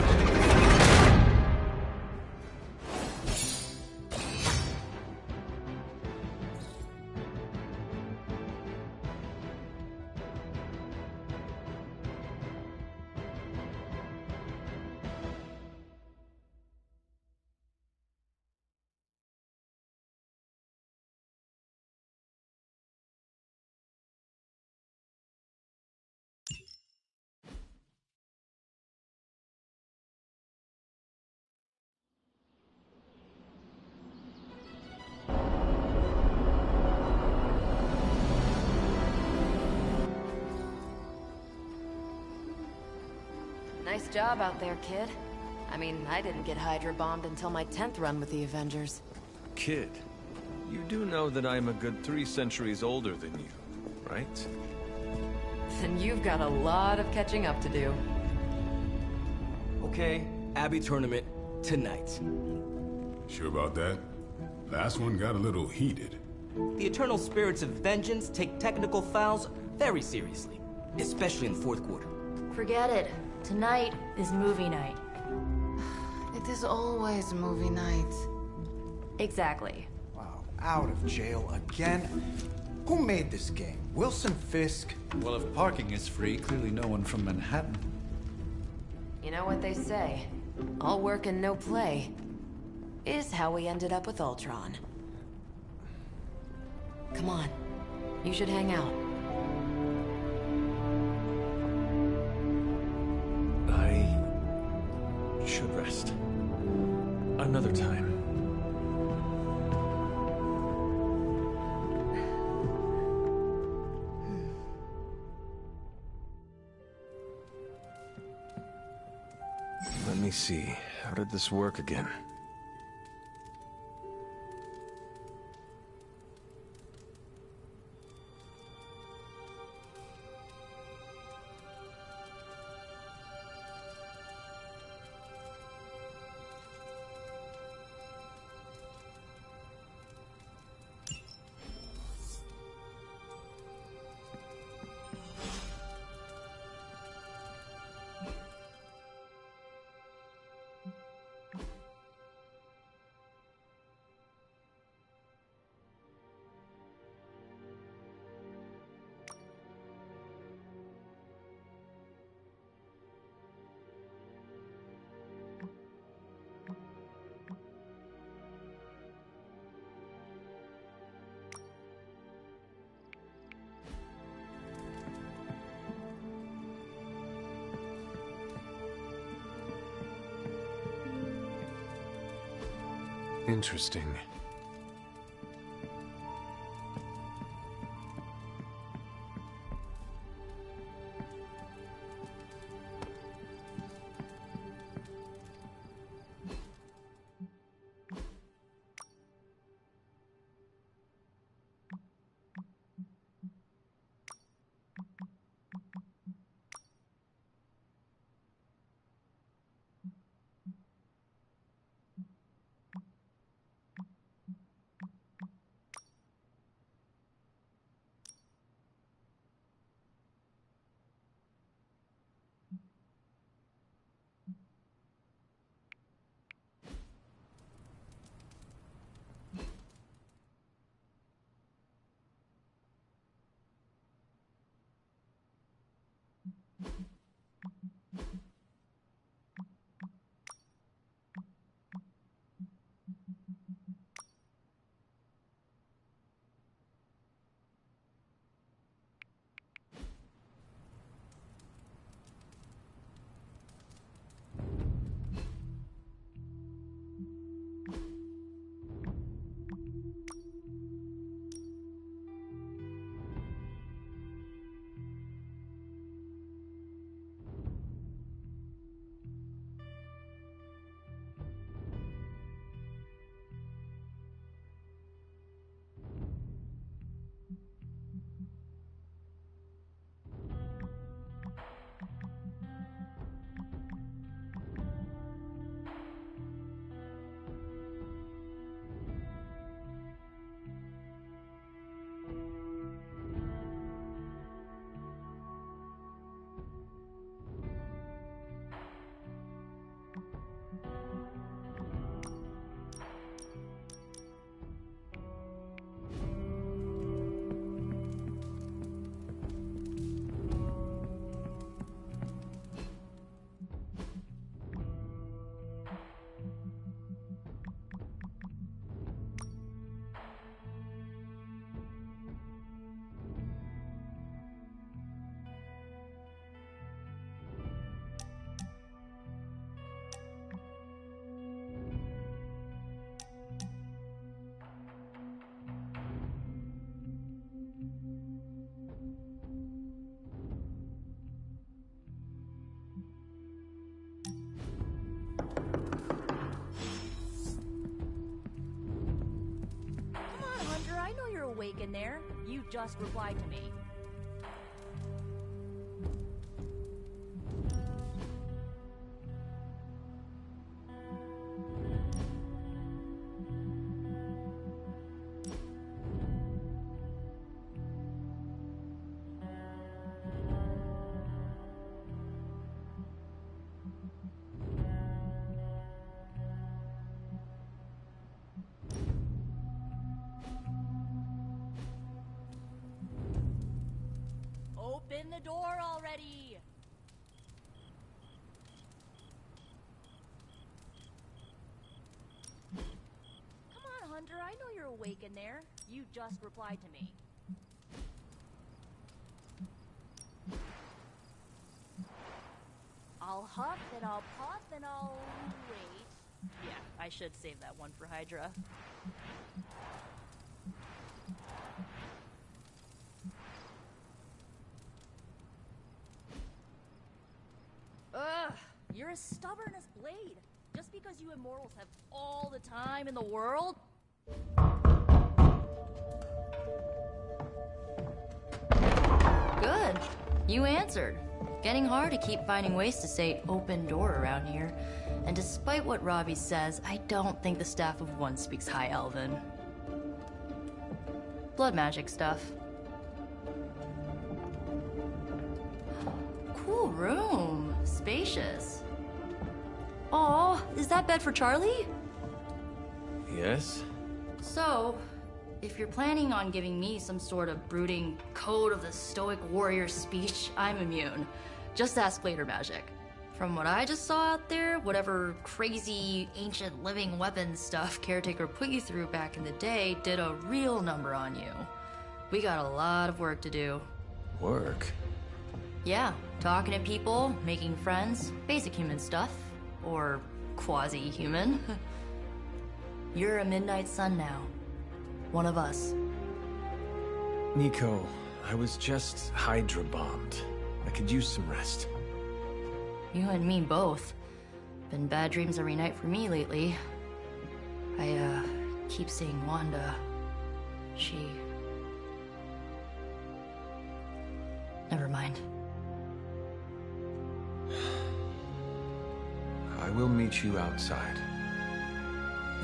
Nice job out there, kid. I mean, I didn't get Hydra bombed until my 10th run with the Avengers. Kid, you do know that I'm a good 3 centuries older than you, right? Then you've got a lot of catching up to do. Okay, Abbey tournament tonight. Sure about that? Last one got a little heated. The Eternal Spirits of Vengeance take technical fouls very seriously, especially in the fourth quarter. Forget it. Tonight is movie night. It is always movie night. Exactly. Wow, out of jail again? Who made this game? Wilson Fisk? Well, if parking is free, clearly no one from Manhattan. You know what they say? All work and no play is how we ended up with Ultron. Come on. You should hang out. I should rest. Another time. Let me see. How did this work again? Interesting. just reply to me. Open the door already! Come on, Hunter, I know you're awake in there. You just replied to me. I'll huff, and I'll puff, and I'll wait. Yeah, I should save that one for Hydra. Ugh, you're as stubborn as Blade. Just because you immortals have all the time in the world? Good. You answered. Getting hard to keep finding ways to say open door around here. And despite what Robbie says, I don't think the Staff of One speaks High Elven. Blood magic stuff. Cool room. Spacious. Aw, is that bed for Charlie? Yes? So, if you're planning on giving me some sort of brooding code of the stoic warrior speech, I'm immune. Just ask later magic. From what I just saw out there, whatever crazy ancient living weapon stuff Caretaker put you through back in the day did a real number on you. We got a lot of work to do. Work? Yeah, talking to people, making friends, basic human stuff. Or quasi-human. You're a Midnight Sun now. One of us. Nico, I was just Hydra bombed. I could use some rest. You and me both. Been bad dreams every night for me lately. I, keep seeing Wanda. She... Never mind. I will meet you outside.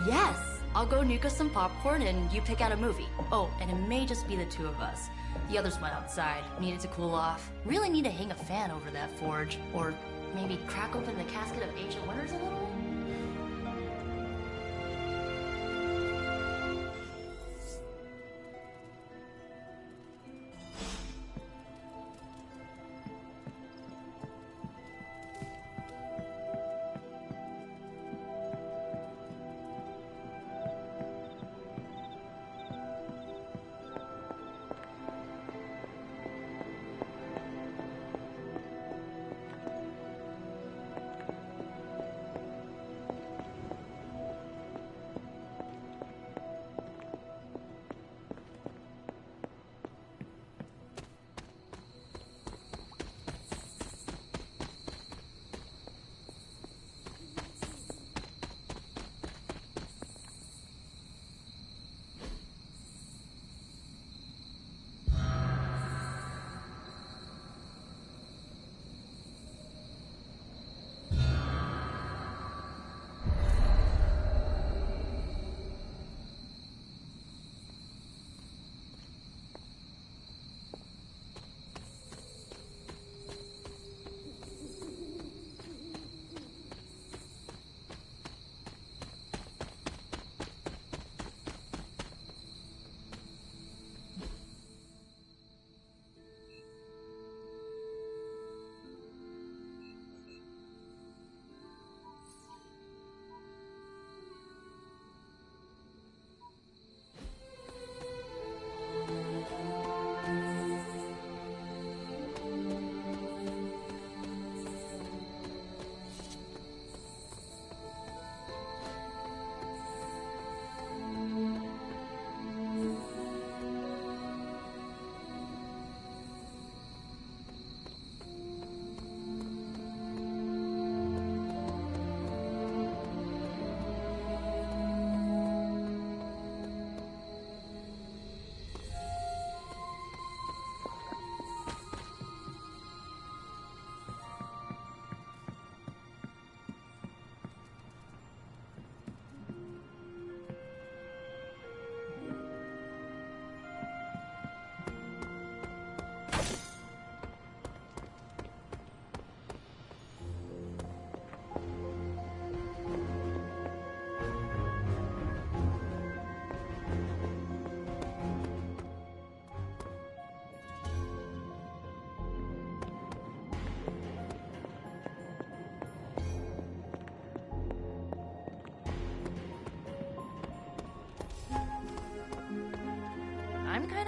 Yes! I'll go nuke us some popcorn and you pick out a movie. Oh, and it may just be the two of us. The others went outside, needed to cool off. Really need to hang a fan over that forge. Or maybe crack open the casket of Ancient Wonders a little?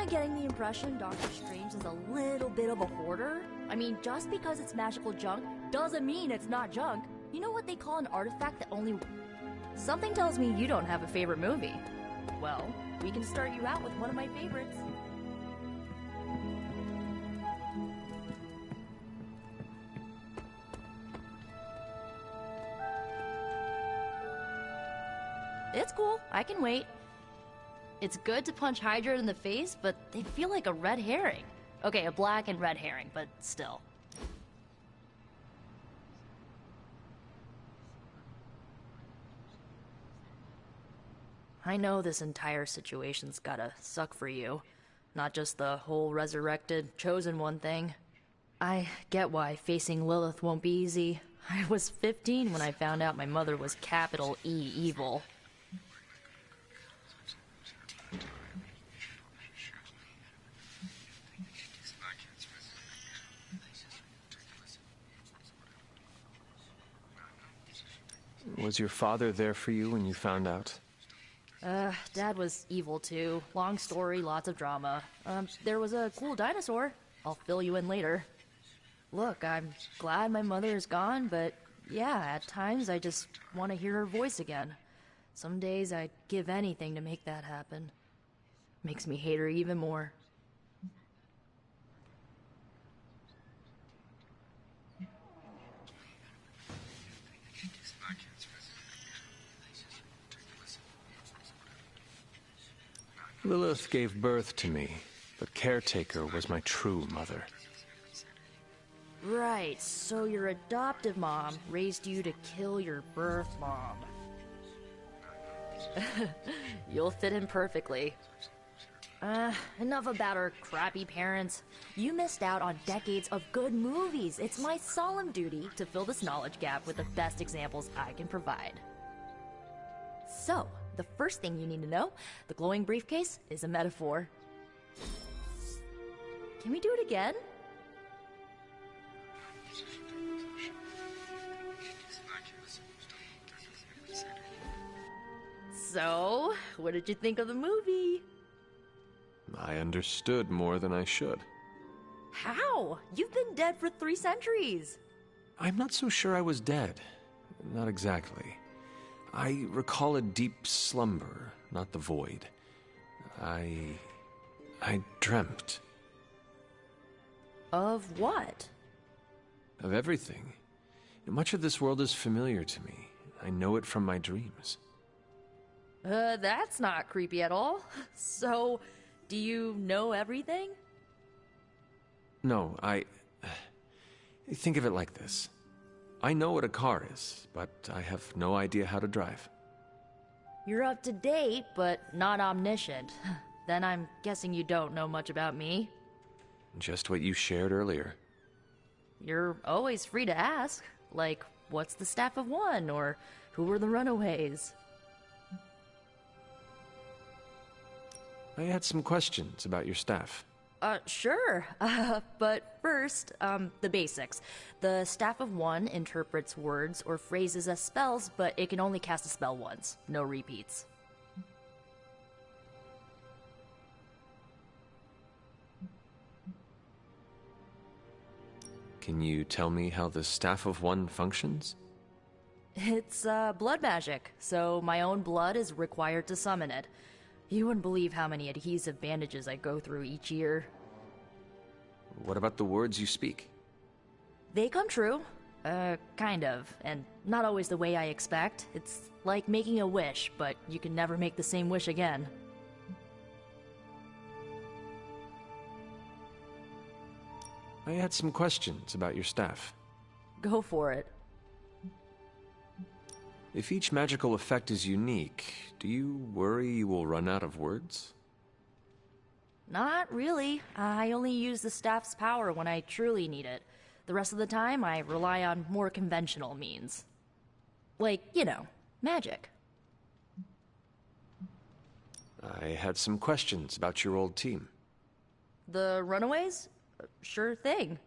getting the impression Doctor Strange is a little bit of a hoarder? I mean, just because it's magical junk doesn't mean it's not junk. You know what they call an artifact that only... Something tells me you don't have a favorite movie. Well, we can start you out with one of my favorites. It's cool, I can wait. It's good to punch Hydra in the face, but they feel like a red herring. Okay, a black and red herring, but still. I know this entire situation's gotta suck for you. Not just the whole resurrected, chosen one thing. I get why facing Lilith won't be easy. I was 15 when I found out my mother was capital E evil. Was your father there for you when you found out? Dad was evil too. Long story, lots of drama. There was a cool dinosaur. I'll fill you in later. Look, I'm glad my mother is gone, but yeah, at times I just want to hear her voice again. Some days I'd give anything to make that happen. Makes me hate her even more. Lilith gave birth to me, but Caretaker was my true mother. Right, so your adoptive mom raised you to kill your birth mom. You'll fit in perfectly. Enough about our crappy parents. You missed out on decades of good movies. It's my solemn duty to fill this knowledge gap with the best examples I can provide. So, the first thing you need to know, the glowing briefcase is a metaphor. Can we do it again? So, what did you think of the movie? I understood more than I should. How? You've been dead for 3 centuries. I'm not so sure I was dead. Not exactly. I recall a deep slumber, not the void. I dreamt. Of what? Of everything. Much of this world is familiar to me. I know it from my dreams. That's not creepy at all. So, do you know everything? No, think of it like this. I know what a car is, but I have no idea how to drive. You're up to date, but not omniscient. Then I'm guessing you don't know much about me. Just what you shared earlier. You're always free to ask. Like, what's the Staff of One? Or who were the Runaways? I had some questions about your staff. Sure. But first, the basics. The Staff of One interprets words or phrases as spells, but it can only cast a spell once. No repeats. Can you tell me how the Staff of One functions? It's, blood magic, so my own blood is required to summon it. You wouldn't believe how many adhesive bandages I go through each year. What about the words you speak? They come true. Kind of. And not always the way I expect. It's like making a wish, but you can never make the same wish again. I had some questions about your staff. Go for it. If each magical effect is unique, do you worry you will run out of words? Not really. I only use the staff's power when I truly need it. The rest of the time, I rely on more conventional means. Like, you know, magic. I had some questions about your old team. The Runaways? Sure thing.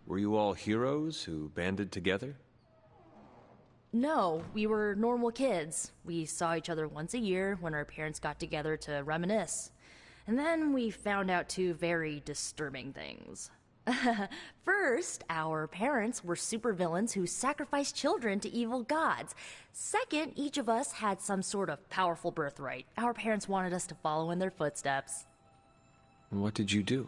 Were you all heroes who banded together? No, we were normal kids. We saw each other once a year when our parents got together to reminisce. And then we found out two very disturbing things. First, our parents were supervillains who sacrificed children to evil gods. Second, each of us had some sort of powerful birthright. Our parents wanted us to follow in their footsteps. What did you do?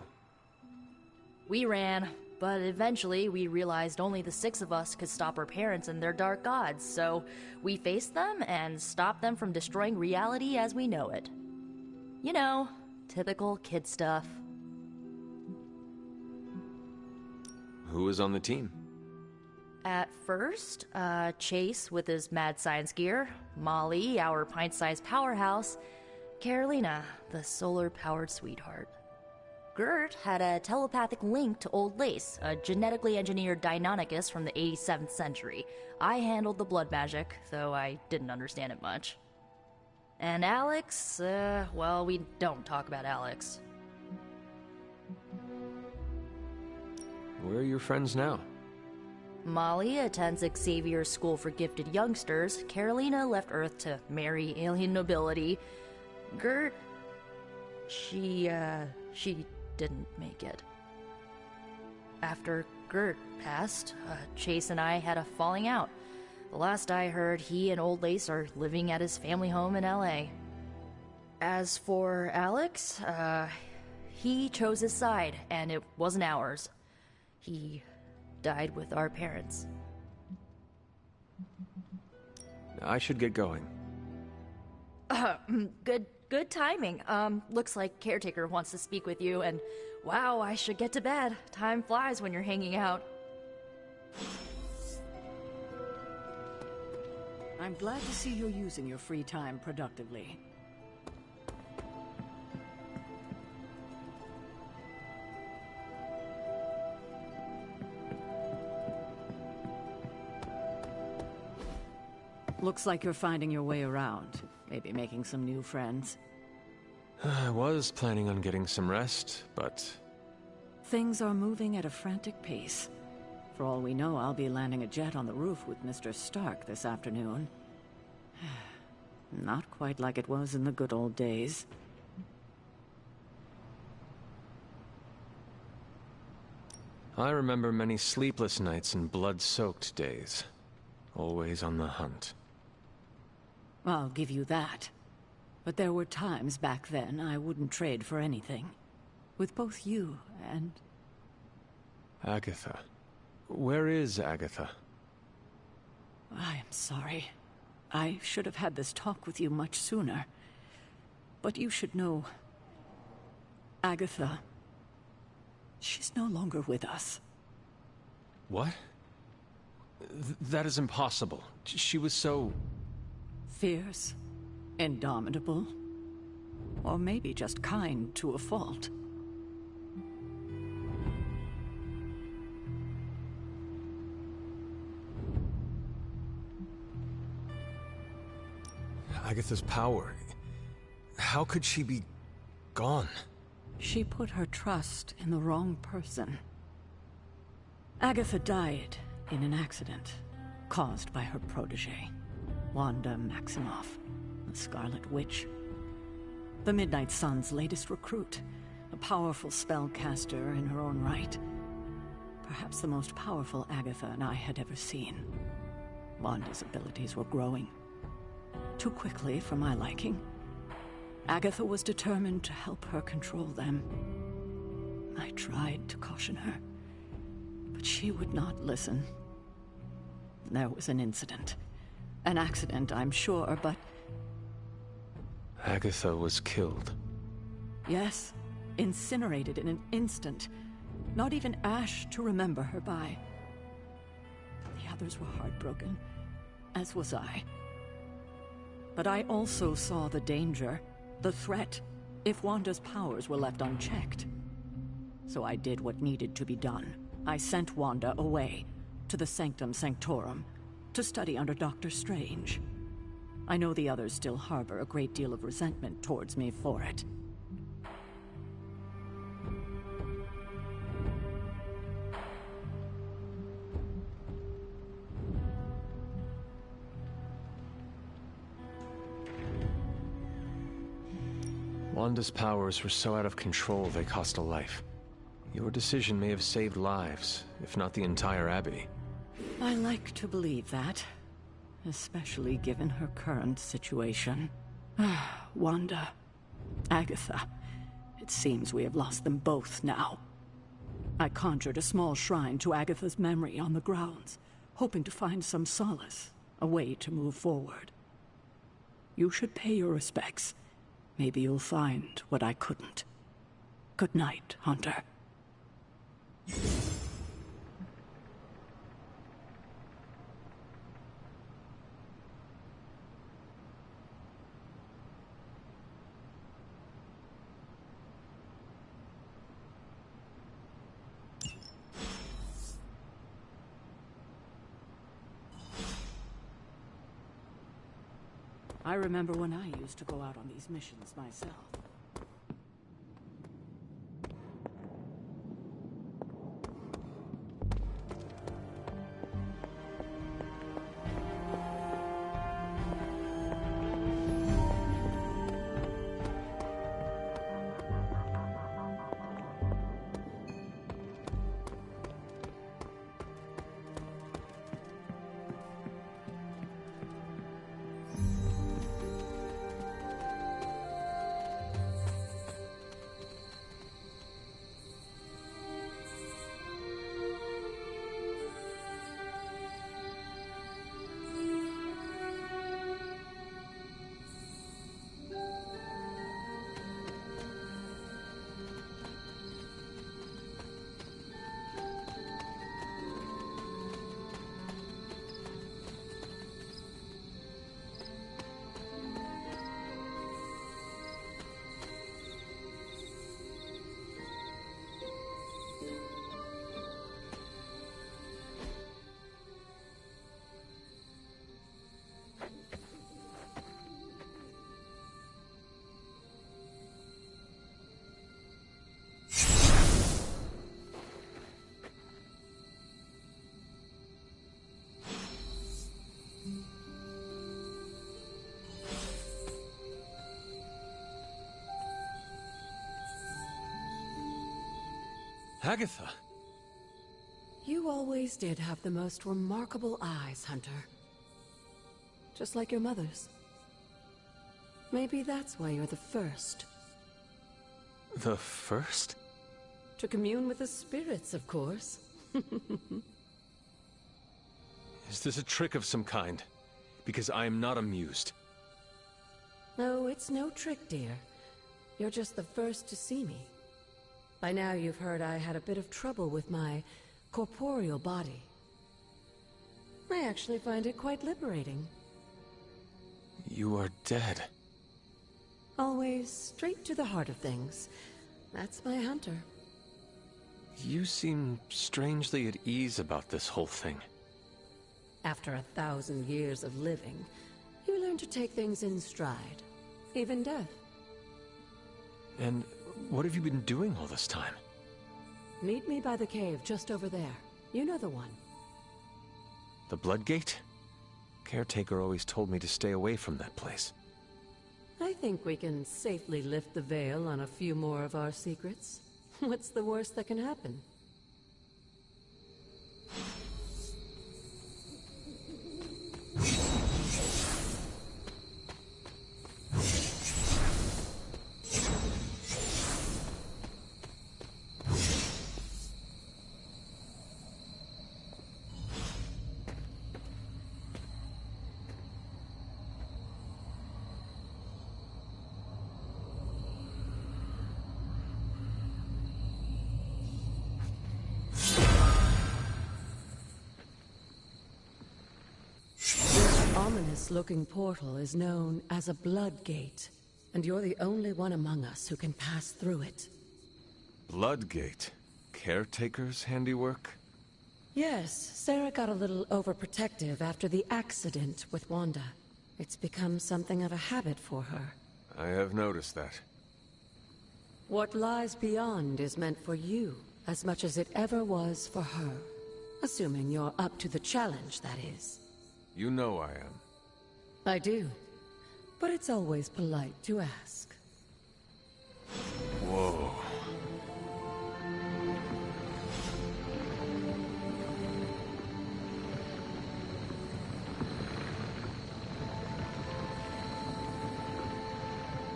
We ran, but eventually we realized only the 6 of us could stop our parents and their dark gods, so we faced them and stopped them from destroying reality as we know it. You know, typical kid stuff. Who was on the team? At first, Chase with his mad science gear, Molly, our pint-sized powerhouse, Carolina, the solar-powered sweetheart. Gert had a telepathic link to Old Lace, a genetically engineered Deinonychus from the 87th century. I handled the blood magic, though I didn't understand it much. And Alex, well, we don't talk about Alex. Where are your friends now? Molly attends Xavier's School for Gifted Youngsters. Carolina left Earth to marry alien nobility. Gert, she didn't make it. After Gert passed, Chase and I had a falling out. The last I heard, he and Old Lace are living at his family home in LA. As for Alex, he chose his side, and it wasn't ours. He died with our parents. I should get going. Good timing. Looks like Caretaker wants to speak with you, and wow, I should get to bed. Time flies when you're hanging out. I'm glad to see you're using your free time productively. Looks like you're finding your way around. Maybe making some new friends. I was planning on getting some rest, but... Things are moving at a frantic pace. For all we know, I'll be landing a jet on the roof with Mr. Stark this afternoon. Not quite like it was in the good old days. I remember many sleepless nights and blood-soaked days. Always on the hunt. I'll give you that. But there were times back then I wouldn't trade for anything. With both you and... Agatha. Where is Agatha? I am sorry. I should have had this talk with you much sooner. But you should know... Agatha... She's no longer with us. What? That is impossible. She was so... Fierce, indomitable, or maybe just kind to a fault. Agatha's power. How could she be gone? She put her trust in the wrong person. Agatha died in an accident caused by her protege. Wanda Maximoff, the Scarlet Witch. The Midnight Sun's latest recruit, a powerful spellcaster in her own right. Perhaps the most powerful Agatha and I had ever seen. Wanda's abilities were growing. Too quickly for my liking. Agatha was determined to help her control them. I tried to caution her, but she would not listen. There was an incident. An accident, I'm sure, but... Agatha was killed. Yes, incinerated in an instant. Not even ash to remember her by. The others were heartbroken, as was I. But I also saw the danger, the threat, if Wanda's powers were left unchecked. So I did what needed to be done. I sent Wanda away, to the Sanctum Sanctorum, to study under Dr. Strange. I know the others still harbor a great deal of resentment towards me for it. Wanda's powers were so out of control they cost a life. Your decision may have saved lives, if not the entire Abbey. I like to believe that, especially given her current situation. Wanda, Agatha, it seems we have lost them both now. I conjured a small shrine to Agatha's memory on the grounds, hoping to find some solace, a way to move forward. You should pay your respects. Maybe you'll find what I couldn't. Good night, Hunter. I remember when I used to go out on these missions myself. Agatha! You always did have the most remarkable eyes, Hunter. Just like your mother's. Maybe that's why you're the first. The first? To commune with the spirits, of course. Is this a trick of some kind? Because I am not amused. No, it's no trick, dear. You're just the first to see me. By now you've heard I had a bit of trouble with my corporeal body. I actually find it quite liberating. You are dead. Always straight to the heart of things. That's my Hunter. You seem strangely at ease about this whole thing. After 1,000 years of living, you learn to take things in stride. Even death. And what have you been doing all this time? Meet me by the cave just over there. You know the one. The Bloodgate? Caretaker always told me to stay away from that place. I think we can safely lift the veil on a few more of our secrets. What's the worst that can happen? Ominous-looking portal is known as a Bloodgate, and you're the only one among us who can pass through it. Bloodgate? Caretaker's handiwork? Yes, Sarah got a little overprotective after the accident with Wanda. It's become something of a habit for her. I have noticed that. What lies beyond is meant for you, as much as it ever was for her. Assuming you're up to the challenge, that is. You know I am. I do. But it's always polite to ask. Whoa.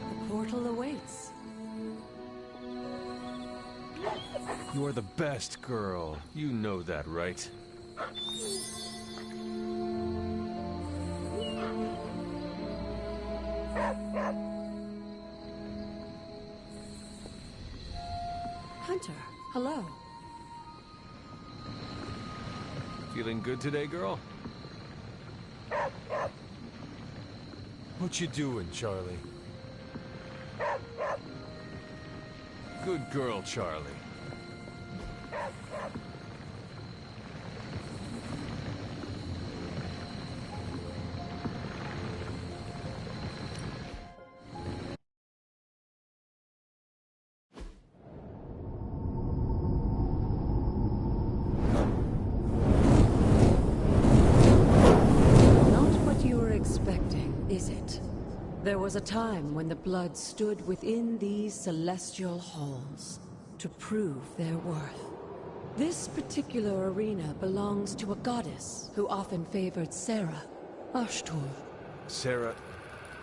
The portal awaits. You're the best girl. You know that, right? Hunter, hello. Feeling good today, girl? What you doing, Charlie? Good girl, Charlie. Is it? There was a time when the blood stood within these celestial halls to prove their worth. This particular arena belongs to a goddess who often favored Sarah, Ashtur. Sarah,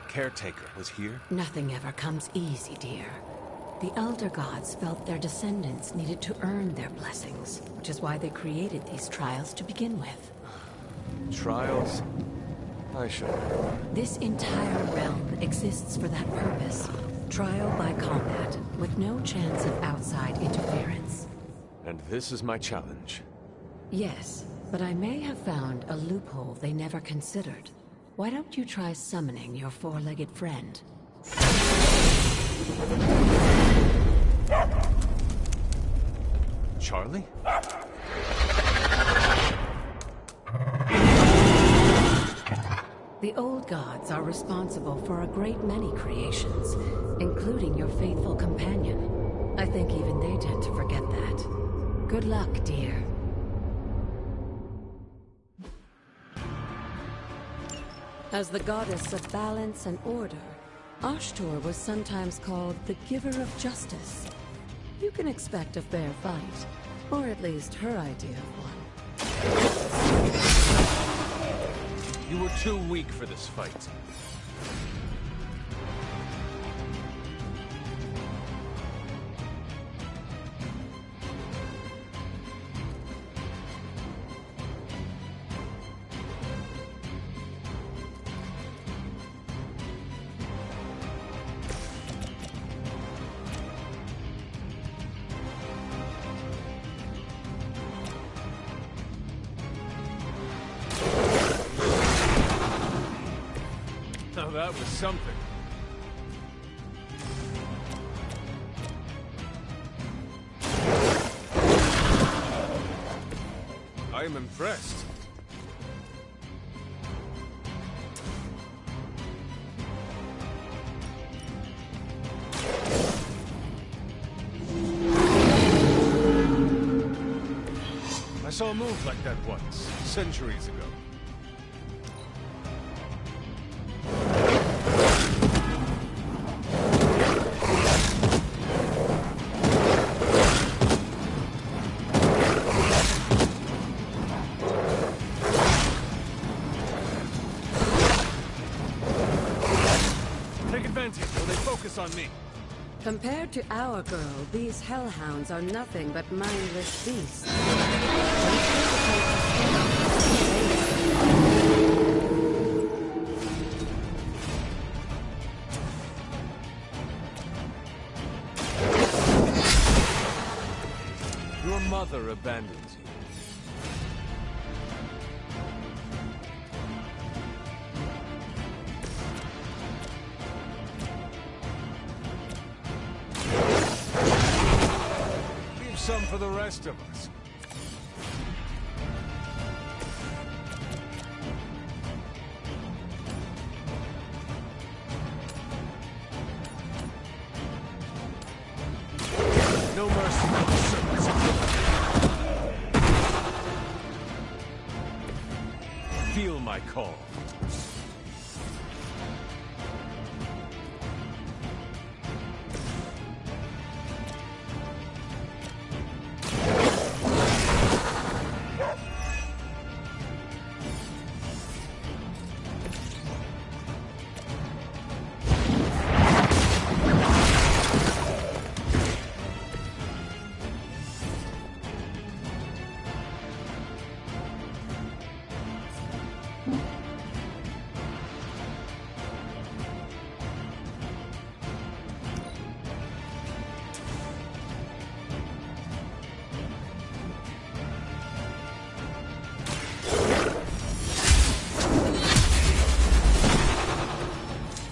caretaker, was here? Nothing ever comes easy, dear. The Elder Gods felt their descendants needed to earn their blessings, which is why they created these trials to begin with. Trials? I should. This entire realm exists for that purpose. Trial by combat, with no chance of outside interference. And this is my challenge. Yes, but I may have found a loophole they never considered. Why don't you try summoning your four-legged friend? Charlie? The old gods are responsible for a great many creations, including your faithful companion. I think even they tend to forget that. Good luck, dear. As the goddess of balance and order, Ashtur was sometimes called the giver of justice. You can expect a fair fight, or at least her idea of one. You were too weak for this fight. That was something. I am impressed. I saw a move like that once, centuries ago. On me. Compared to our girl, these hellhounds are nothing but mindless beasts. Your mother abandons you. Some for the rest of us. No mercy for the servants of God. Feel my call.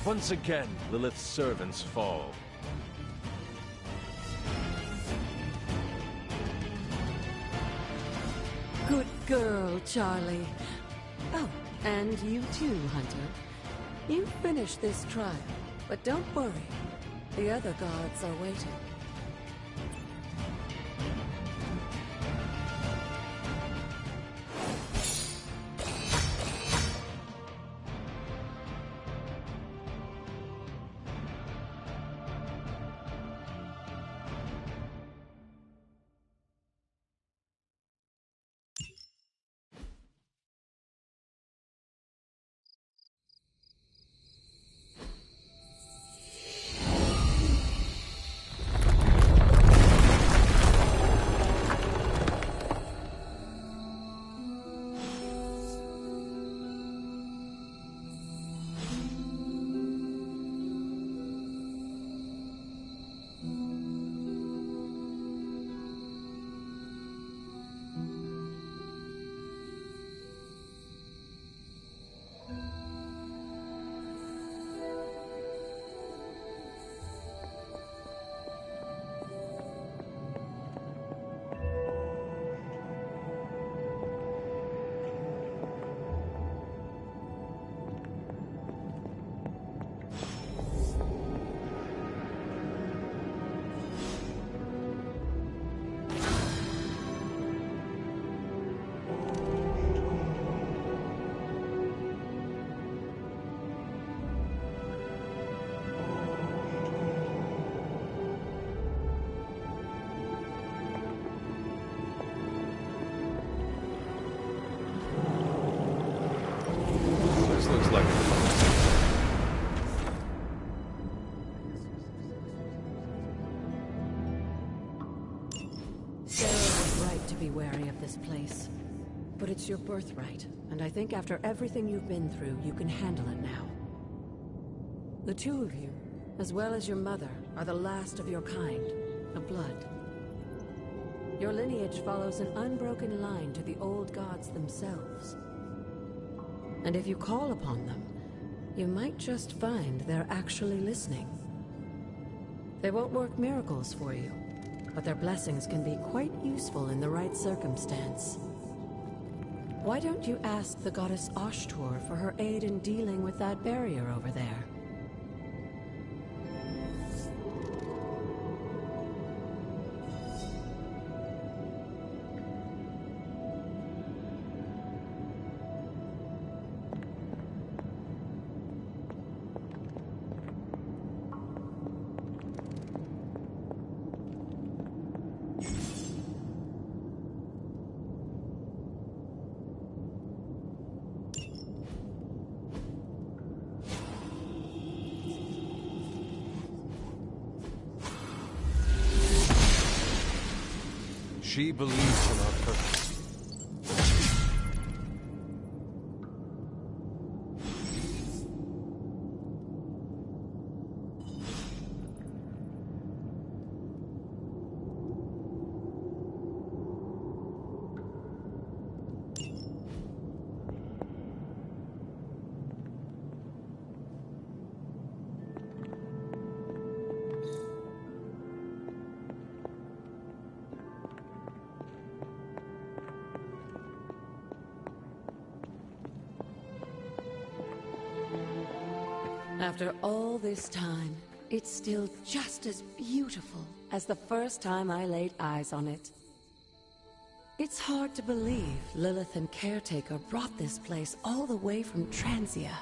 Once again, Lilith's servants fall. Good girl, Charlie. Oh, and you too, Hunter. You finished this trial, but don't worry. The other gods are waiting. Looks like Sarah was right to be wary of this place. But it's your birthright, and I think after everything you've been through, you can handle it now. The two of you, as well as your mother, are the last of your kind, of blood. Your lineage follows an unbroken line to the old gods themselves. And if you call upon them, you might just find they're actually listening. They won't work miracles for you, but their blessings can be quite useful in the right circumstance. Why don't you ask the goddess Ashtur for her aid in dealing with that barrier over there? she believes in our purpose. After all this time, it's still just as beautiful as the first time I laid eyes on it. It's hard to believe Lilith and Caretaker brought this place all the way from Transia.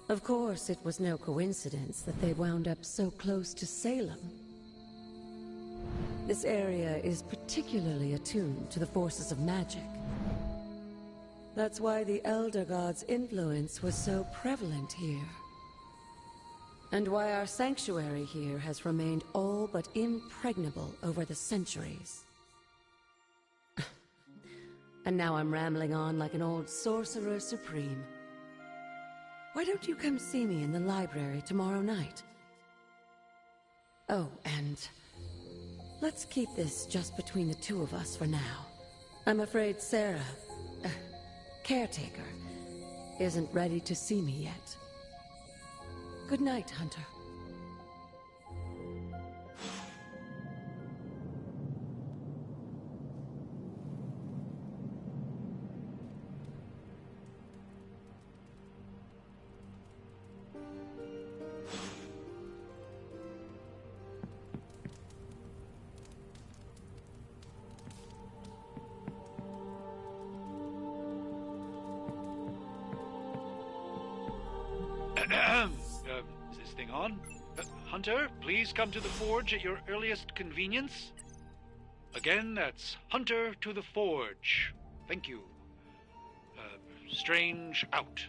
Of course, it was no coincidence that they wound up so close to Salem. This area is particularly attuned to the forces of magic. That's why the Elder God's influence was so prevalent here. And why our sanctuary here has remained all but impregnable over the centuries. And now I'm rambling on like an old sorcerer supreme. Why don't you come see me in the library tomorrow night? Oh, and let's keep this just between the two of us for now. I'm afraid Sarah, caretaker, isn't ready to see me yet. Good night, Hunter. Is this thing on? Hunter, please come to the forge at your earliest convenience. Again, that's Hunter to the forge. Thank you. Strange out.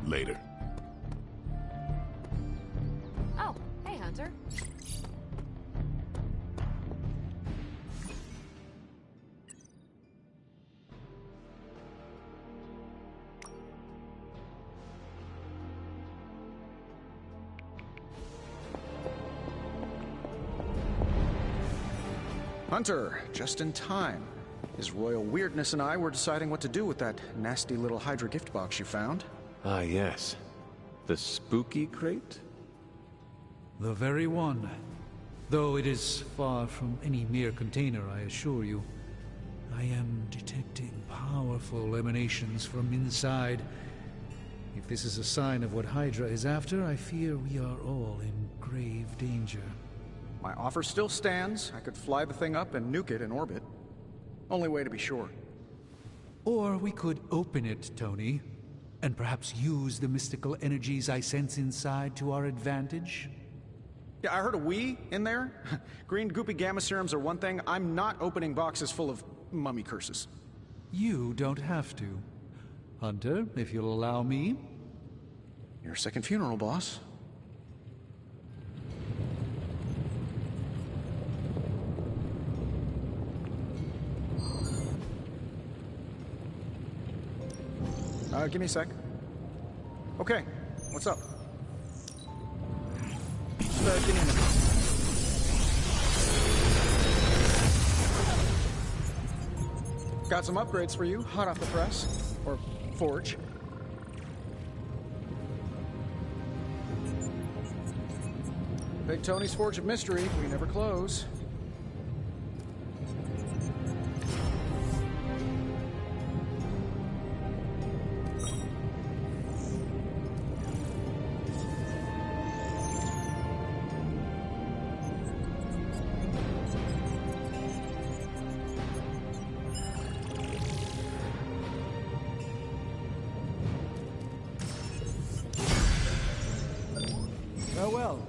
Later. Oh, hey, Hunter. Hunter, just in time. His royal weirdness and I were deciding what to do with that nasty little Hydra gift box you found. Ah, yes. The spooky crate? The very one. Though it is far from any mere container, I assure you. I am detecting powerful emanations from inside. If this is a sign of what Hydra is after, I fear we are all in grave danger. My offer still stands. I could fly the thing up and nuke it in orbit. Only way to be sure. Or we could open it, Tony, and perhaps use the mystical energies I sense inside to our advantage. Yeah, I heard a "we" in there. Green goopy gamma serums are one thing. I'm not opening boxes full of mummy curses. You don't have to. Hunter, if you'll allow me. Your second funeral, boss. Give me a sec. Okay, what's up? Just, give me a minute. Got some upgrades for you, hot off the press. Or forge. Big Tony's Forge of Mystery, we never close. Farewell.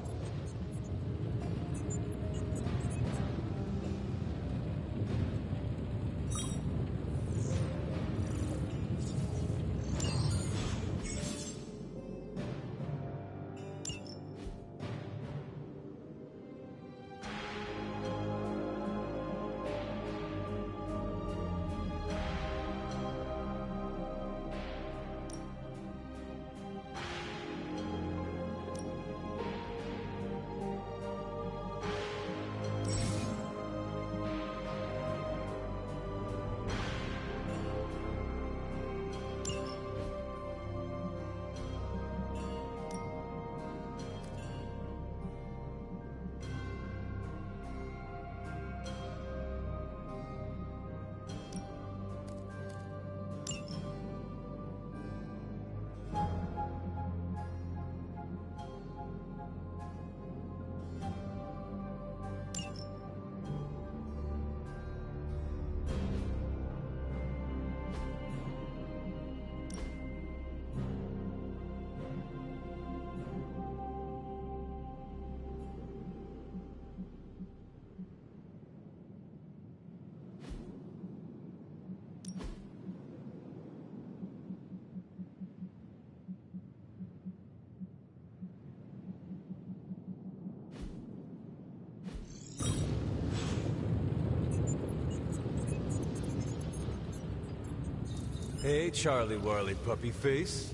Hey, Charlie Warley puppy face.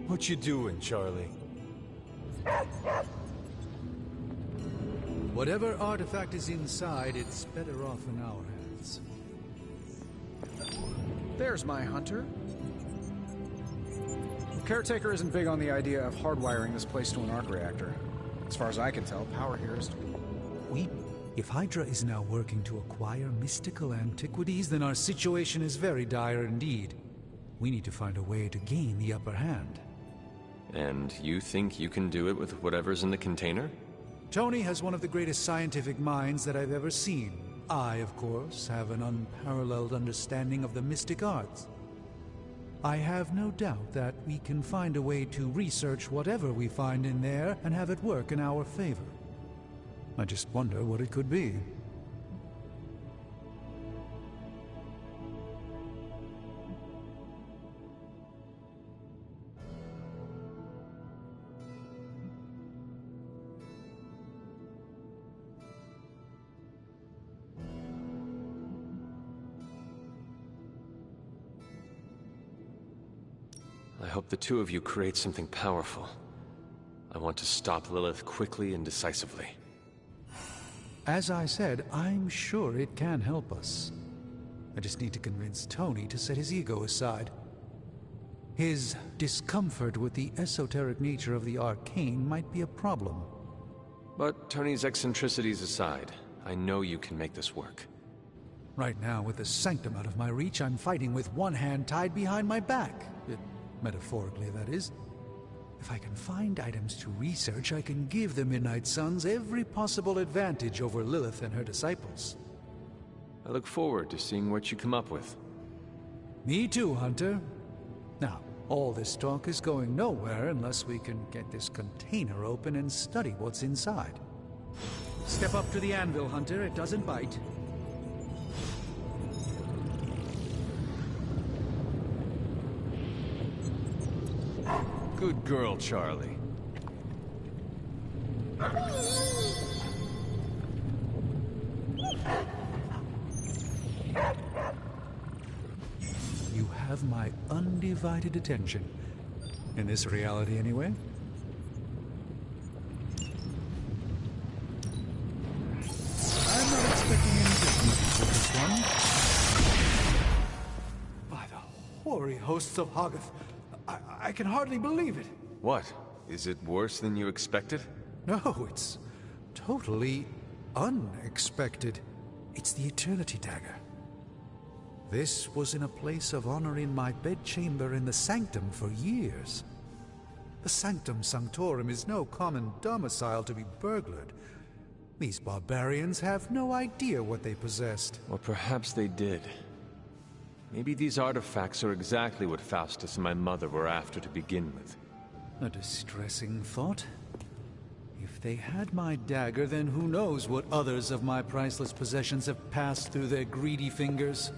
What you doing, Charlie? Whatever artifact is inside, it's better off in our hands. There's my hunter. Caretaker isn't big on the idea of hardwiring this place to an arc reactor. As far as I can tell, power here is... If Hydra is now working to acquire mystical antiquities, then our situation is very dire indeed. We need to find a way to gain the upper hand. And you think you can do it with whatever's in the container? Tony has one of the greatest scientific minds that I've ever seen. I, of course, have an unparalleled understanding of the mystic arts. I have no doubt that we can find a way to research whatever we find in there and have it work in our favor. I just wonder what it could be. I hope the two of you create something powerful. I want to stop Lilith quickly and decisively. As I said, I'm sure it can help us. I just need to convince Tony to set his ego aside. His discomfort with the esoteric nature of the arcane might be a problem. But Tony's eccentricities aside, I know you can make this work. Right now, with the Sanctum out of my reach, I'm fighting with one hand tied behind my back. Metaphorically, that is. If I can find items to research, I can give the Midnight Suns every possible advantage over Lilith and her disciples. I look forward to seeing what you come up with. Me too, Hunter. Now, all this talk is going nowhere unless we can get this container open and study what's inside. Step up to the anvil, Hunter. It doesn't bite. Good girl, Charlie. You have my undivided attention. In this reality, anyway. I'm not expecting any differences with this one. By the hoary hosts of Hoggoth, I can hardly believe it. What? Is it worse than you expected? No, it's totally unexpected. It's the Eternity Dagger. This was in a place of honor in my bedchamber in the Sanctum for years. The Sanctum Sanctorum is no common domicile to be burglared. These barbarians have no idea what they possessed. Or perhaps they did. Maybe these artifacts are exactly what Faustus and my mother were after to begin with. A distressing thought. If they had my dagger, then who knows what others of my priceless possessions have passed through their greedy fingers.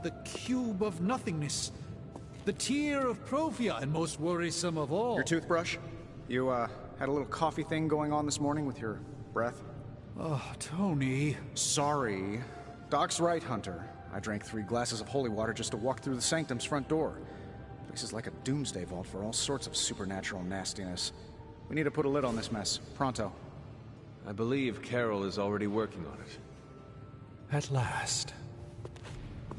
The Cube of Nothingness. The Tear of Profia, and most worrisome of all... Your toothbrush? You, had a little coffee thing going on this morning with your breath? Oh, Tony... Sorry. Doc's right, Hunter. I drank 3 glasses of holy water just to walk through the Sanctum's front door. Place is like a doomsday vault for all sorts of supernatural nastiness. We need to put a lid on this mess. Pronto. I believe Carol is already working on it. At last.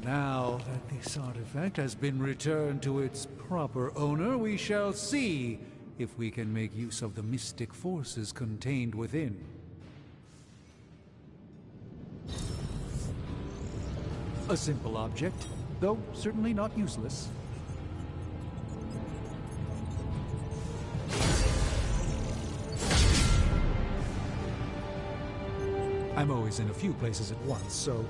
Now that this artifact has been returned to its proper owner, we shall see if we can make use of the mystic forces contained within. A simple object, though certainly not useless. I'm always in a few places at once, so...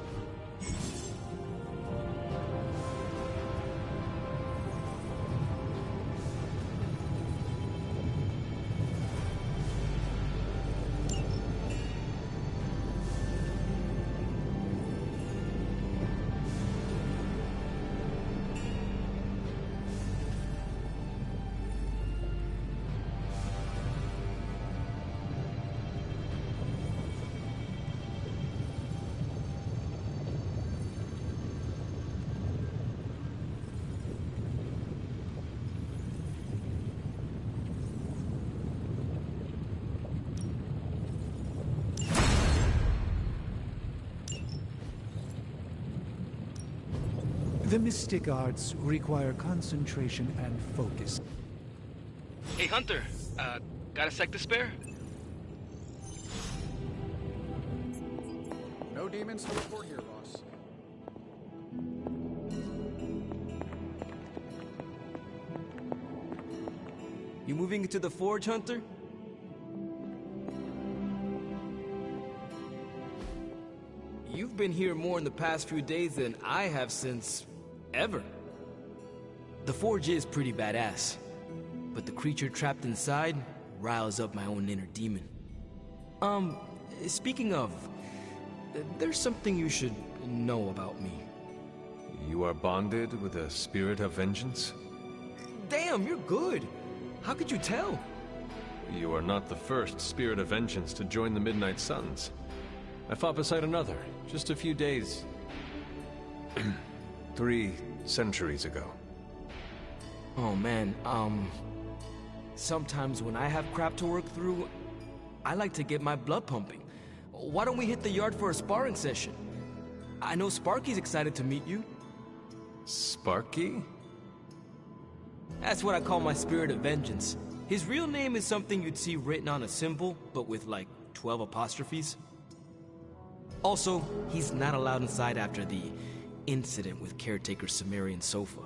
The mystic arts require concentration and focus. Hey, Hunter. Got a sec to spare? No demons to report here, boss. You moving into the Forge, Hunter? You've been here more in the past few days than I have since... ever. The Forge is pretty badass, but the creature trapped inside riles up my own inner demon. Speaking of, there's something you should know about me. You are bonded with a spirit of vengeance? Damn, you're good. How could you tell? You are not the first spirit of vengeance to join the Midnight Suns. I fought beside another, just a few days... 3 centuries ago. Oh man, sometimes when I have crap to work through, I like to get my blood pumping. Why don't we hit the yard for a sparring session? I know Sparky's excited to meet you. Sparky? That's what I call my spirit of vengeance. His real name is something you'd see written on a symbol, but with like 12 apostrophes. Also, he's not allowed inside after the incident with caretaker Sumerian Sofa.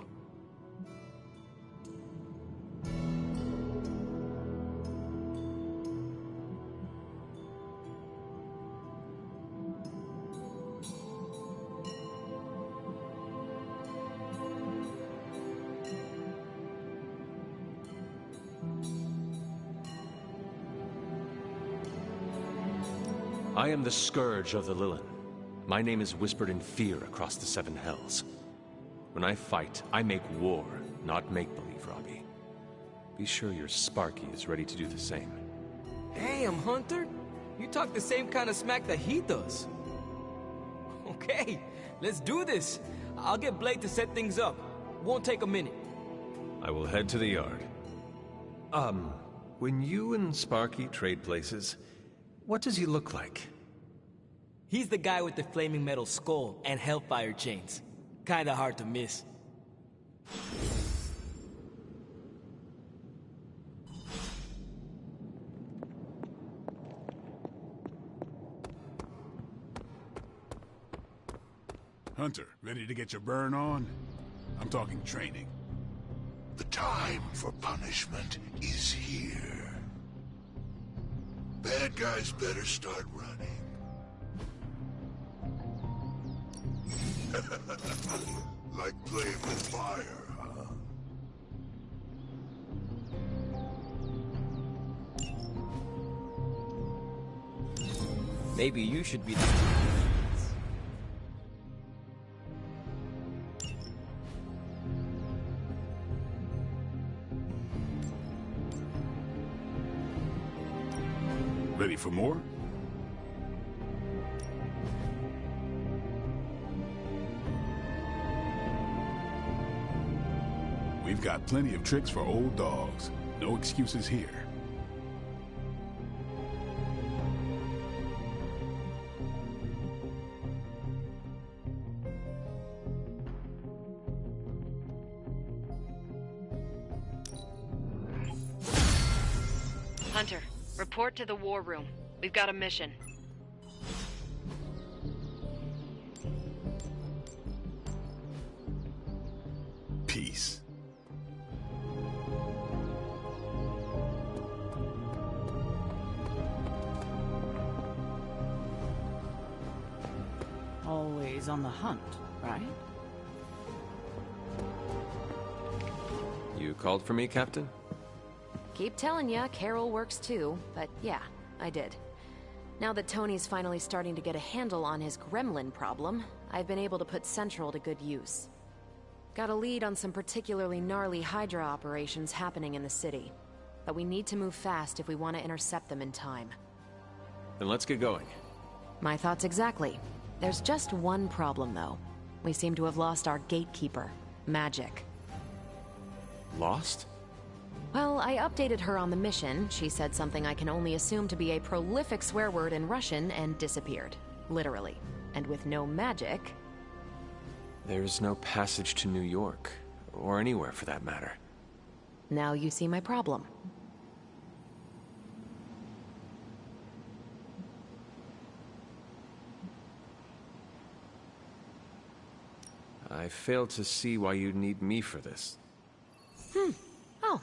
I am the Scourge of the Lilin. My name is whispered in fear across the 7 hells. When I fight, I make war, not make-believe, Robbie. Be sure your Sparky is ready to do the same. Damn, Hunter! You talk the same kind of smack that he does. Okay, let's do this. I'll get Blake to set things up. Won't take a minute. I will head to the yard. When you and Sparky trade places, what does he look like? He's the guy with the flaming metal skull and hellfire chains. Kinda hard to miss. Hunter, ready to get your burn on? I'm talking training. The time for punishment is here. Bad guys better start running. Like playing with fire, huh? Maybe you should be the... Ready for more? We've got plenty of tricks for old dogs. No excuses here. Hunter, report to the war room. We've got a mission. Peace. Always on the hunt, right? You called for me, Captain? Keep telling ya, Carol works too, but yeah, I did. Now that Tony's finally starting to get a handle on his gremlin problem, I've been able to put Central to good use. Got a lead on some particularly gnarly Hydra operations happening in the city. But we need to move fast if we want to intercept them in time. Then let's get going. My thoughts exactly. There's just one problem, though. We seem to have lost our gatekeeper, Magic. Lost? Well, I updated her on the mission. She said something I can only assume to be a prolific swear word in Russian and disappeared. Literally. And with no magic... There's no passage to New York, or anywhere for that matter. Now you see my problem. I fail to see why you'd need me for this. Oh,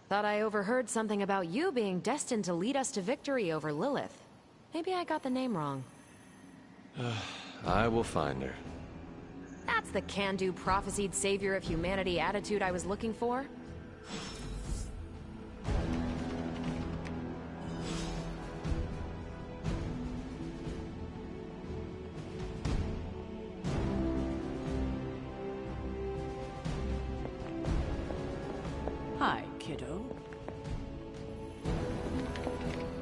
thought I overheard something about you being destined to lead us to victory over Lilith. Maybe I got the name wrong. I will find her. That's the can-do prophesied savior of humanity attitude I was looking for. Hi, kiddo.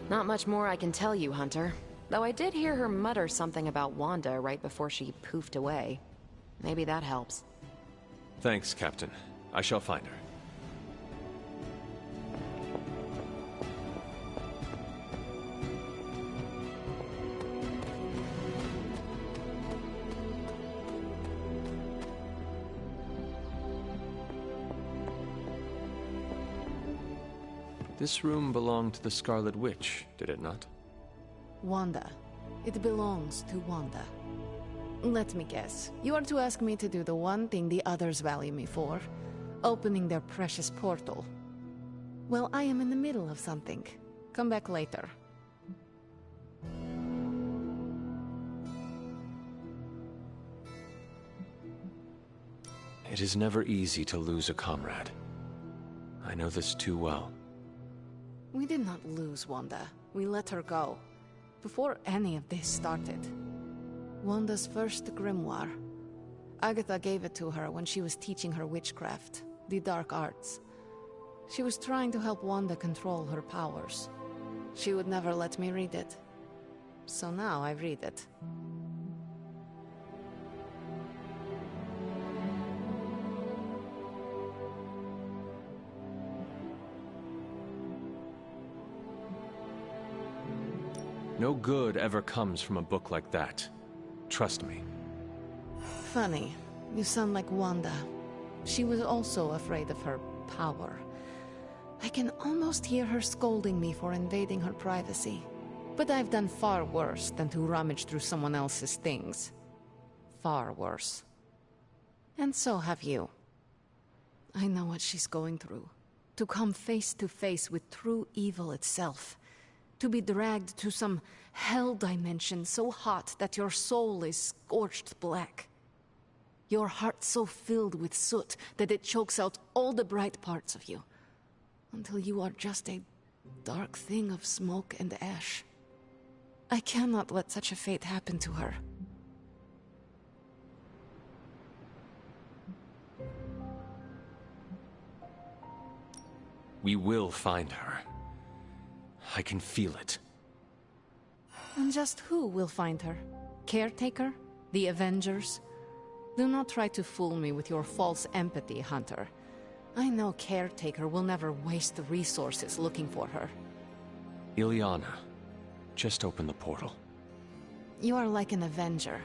Not much more I can tell you, Hunter. Though I did hear her mutter something about Wanda right before she poofed away. Maybe that helps. Thanks, Captain. I shall find her. This room belonged to the Scarlet Witch, did it not? Wanda. It belongs to Wanda. Let me guess. You are to ask me to do the one thing the others value me for. Opening their precious portal. Well, I am in the middle of something. Come back later. It is never easy to lose a comrade. I know this too well. We did not lose Wanda. We let her go. Before any of this started. Wanda's first grimoire. Agatha gave it to her when she was teaching her witchcraft, the dark arts. She was trying to help Wanda control her powers. She would never let me read it. So now I read it. No good ever comes from a book like that. Trust me. Funny. You sound like Wanda. She was also afraid of her power. I can almost hear her scolding me for invading her privacy. But I've done far worse than to rummage through someone else's things. Far worse. And so have you. I know what she's going through. To come face to face with true evil itself. To be dragged to some hell dimension so hot that your soul is scorched black. Your heart so filled with soot that it chokes out all the bright parts of you. Until you are just a dark thing of smoke and ash. I cannot let such a fate happen to her. We will find her. I can feel it. And just who will find her? Caretaker? The Avengers? Do not try to fool me with your false empathy, Hunter. I know Caretaker will never waste the resources looking for her. Illyana, just open the portal. You are like an Avenger.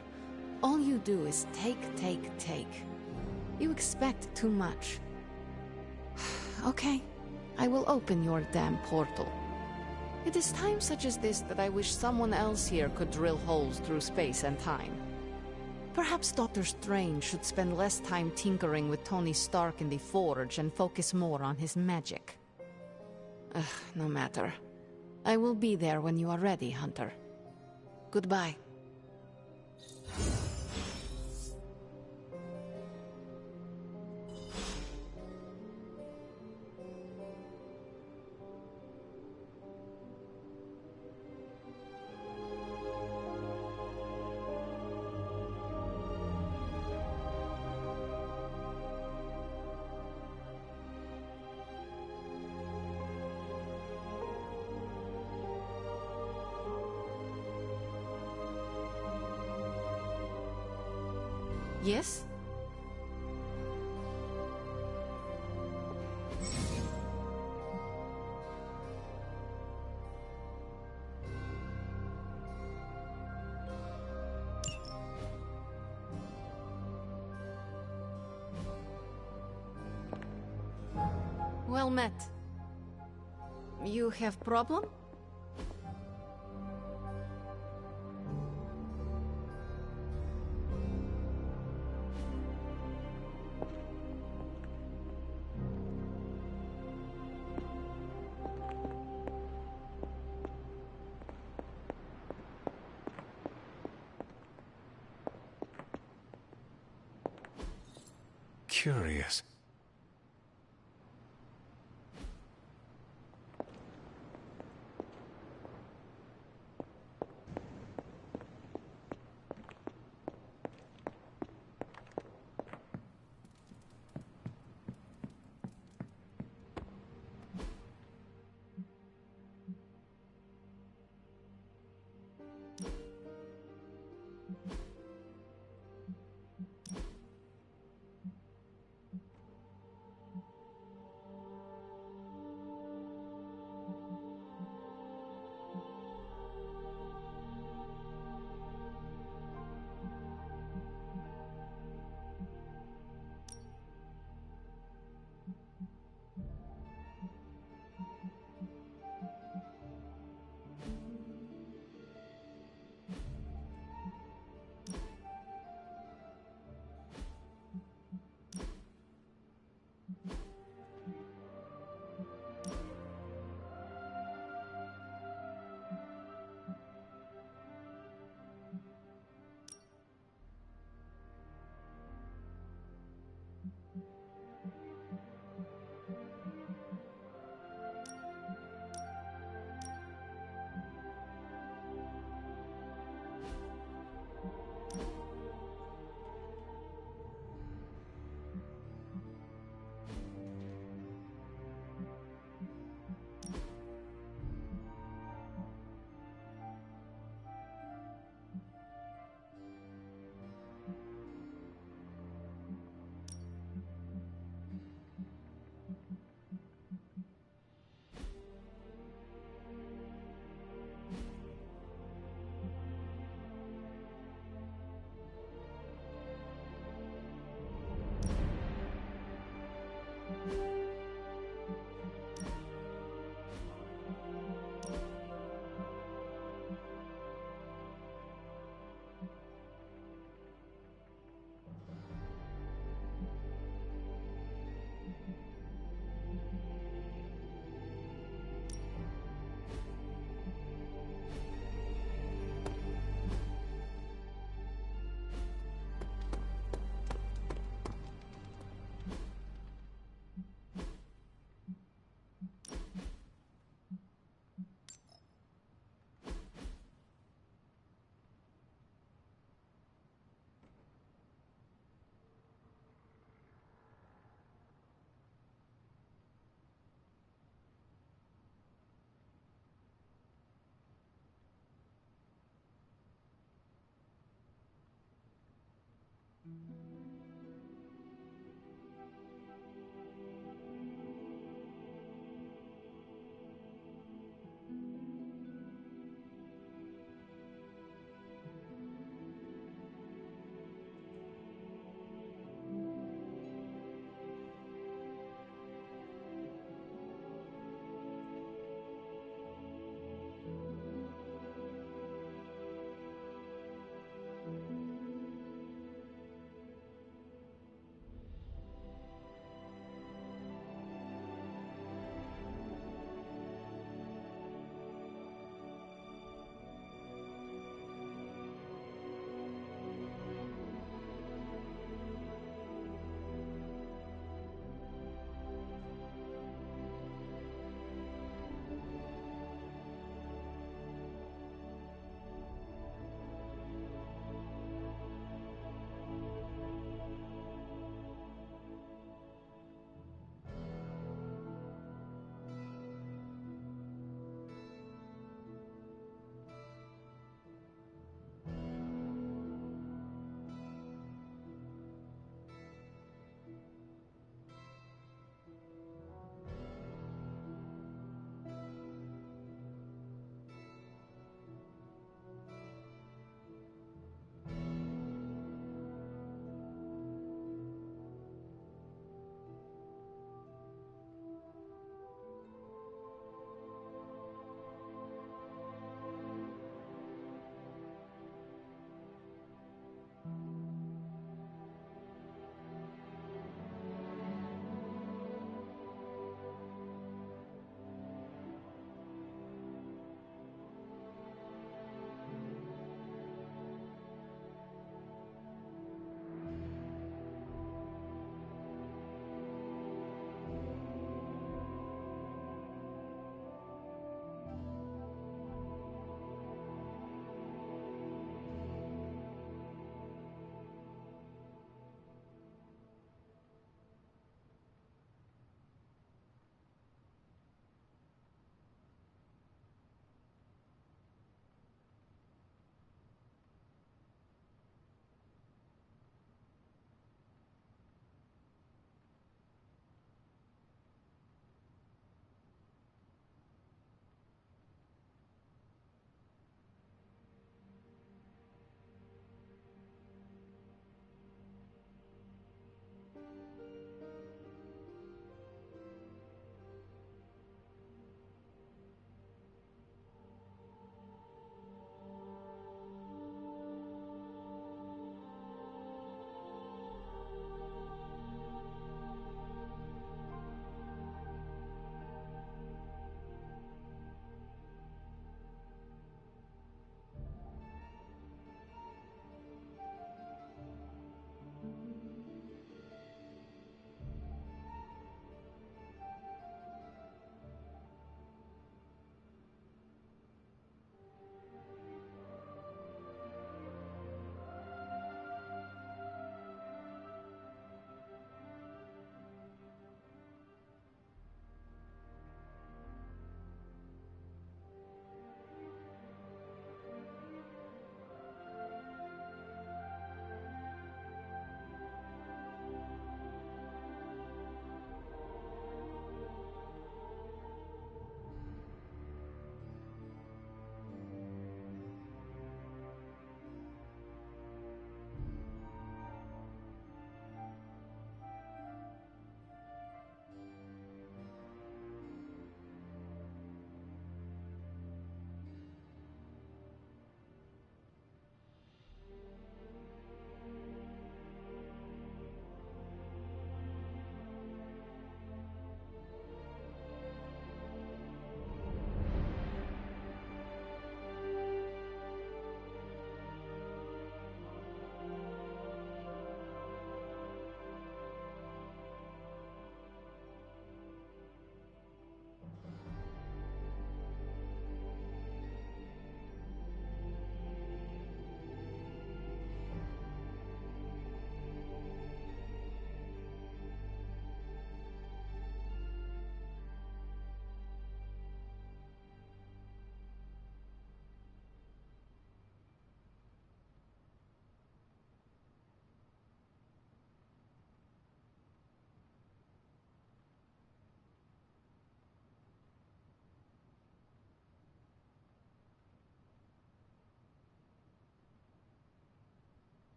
All you do is take. You expect too much. Okay, I will open your damn portal. It is times such as this that I wish someone else here could drill holes through space and time. Perhaps Doctor Strange should spend less time tinkering with Tony Stark in the Forge and focus more on his magic. No matter. I will be there when you are ready, Hunter. Goodbye. Yes? Well met. You have problem? Curious.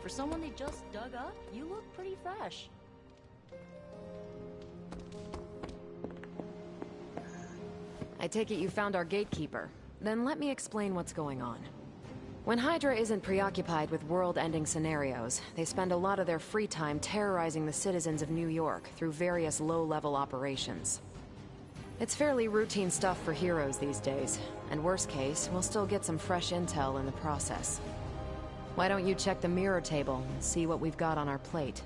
for someone they just dug up, you look pretty fresh. I take it you found our gatekeeper. Then let me explain what's going on. When Hydra isn't preoccupied with world-ending scenarios, they spend a lot of their free time terrorizing the citizens of New York through various low-level operations. It's fairly routine stuff for heroes these days, and worst case, we'll still get some fresh intel in the process. Why don't you check the mirror table and see what we've got on our plate?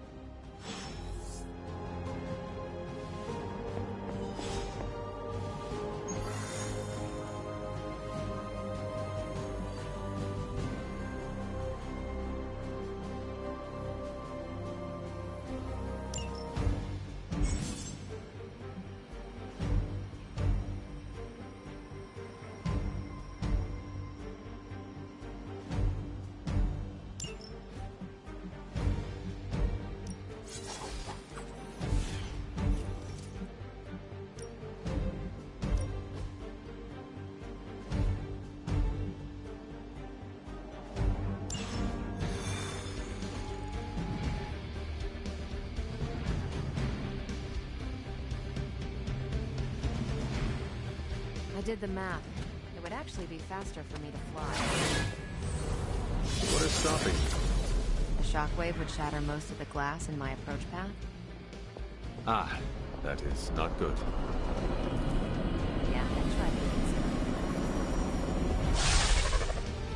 I did the math. It would actually be faster for me to fly. What is stopping? The shockwave would shatter most of the glass in my approach path. Ah, that is not good. Yeah, I tried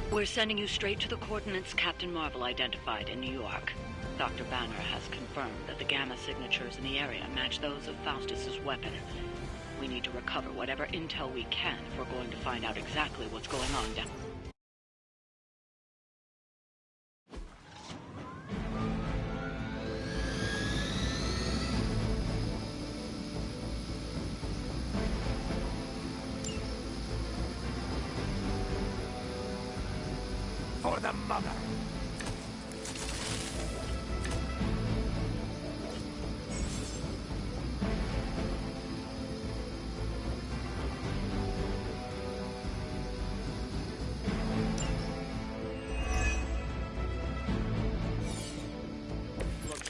to. We're sending you straight to the coordinates Captain Marvel identified in New York. Dr. Banner has confirmed that the gamma signatures in the area match those of Faustus's weapon. We need to recover whatever intel we can if we're going to find out exactly what's going on down. For the mother!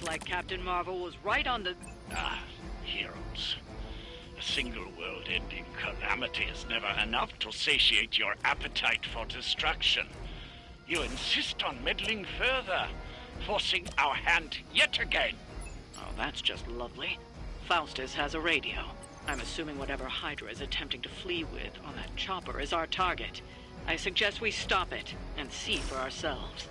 Like Captain Marvel was right on the... Heroes. A single world-ending calamity is never enough to satiate your appetite for destruction. You insist on meddling further, forcing our hand yet again. Oh, that's just lovely. Faustus has a radio. I'm assuming whatever Hydra is attempting to flee with on that chopper is our target. I suggest we stop it and see for ourselves.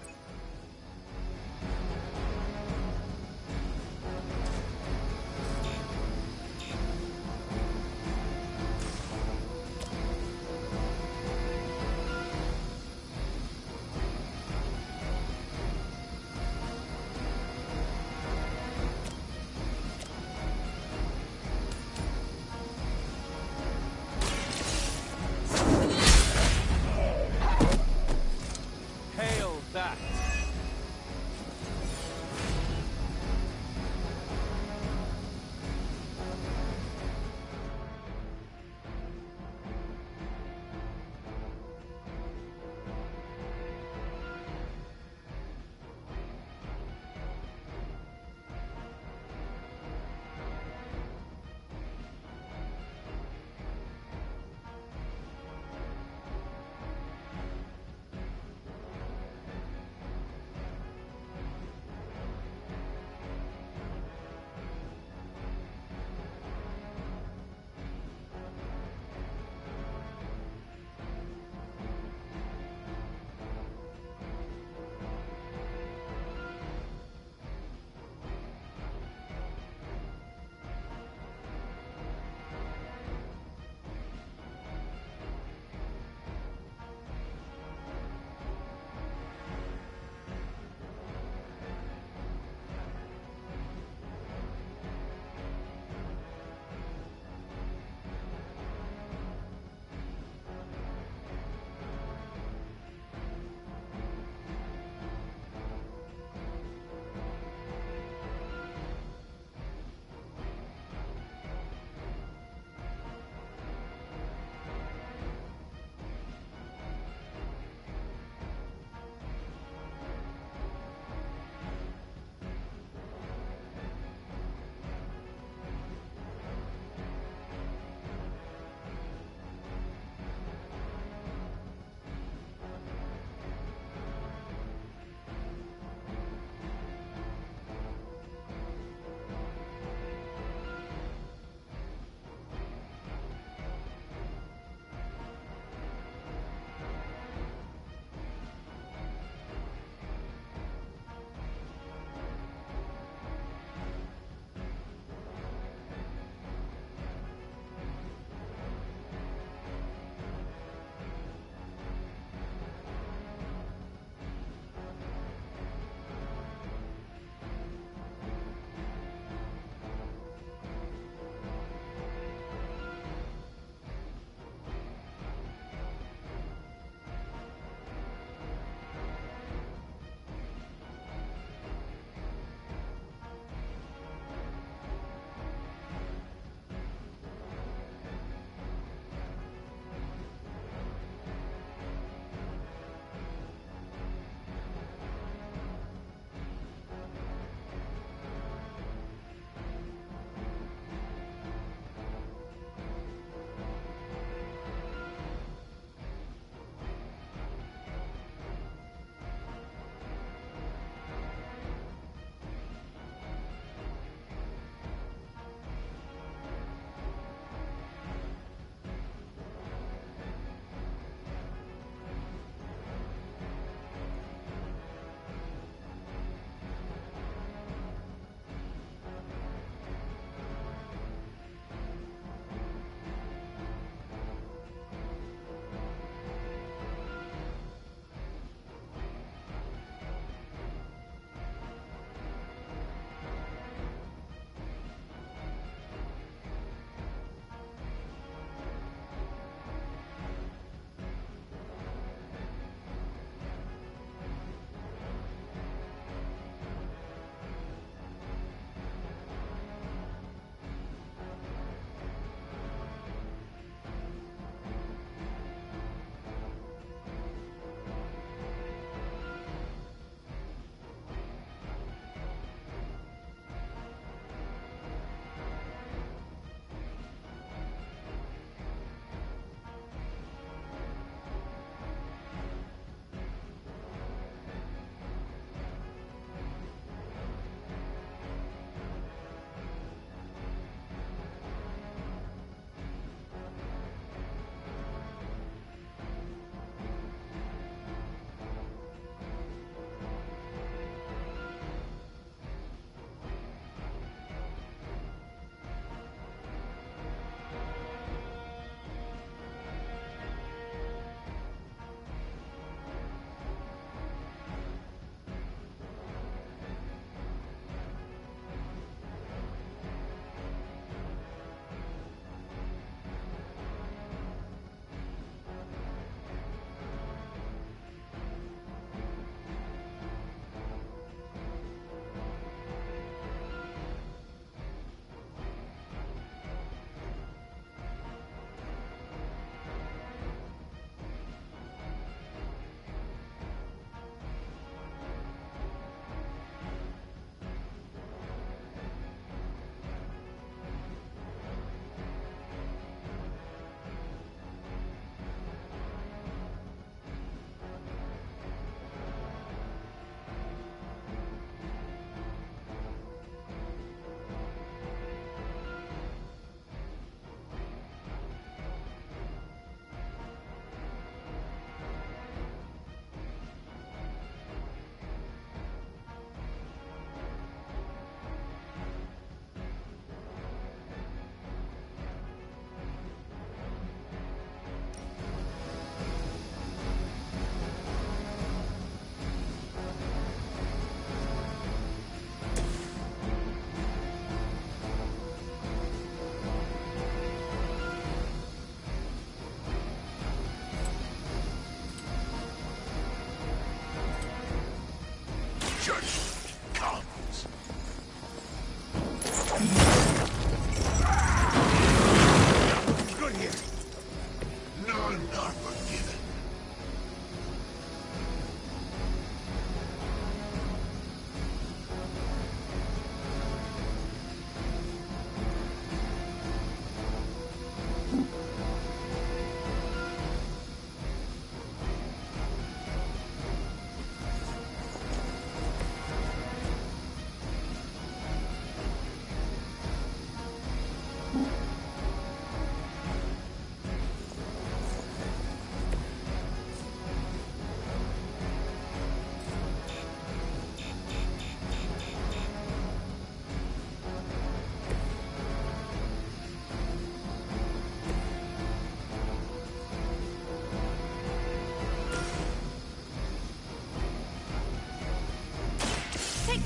Hail that!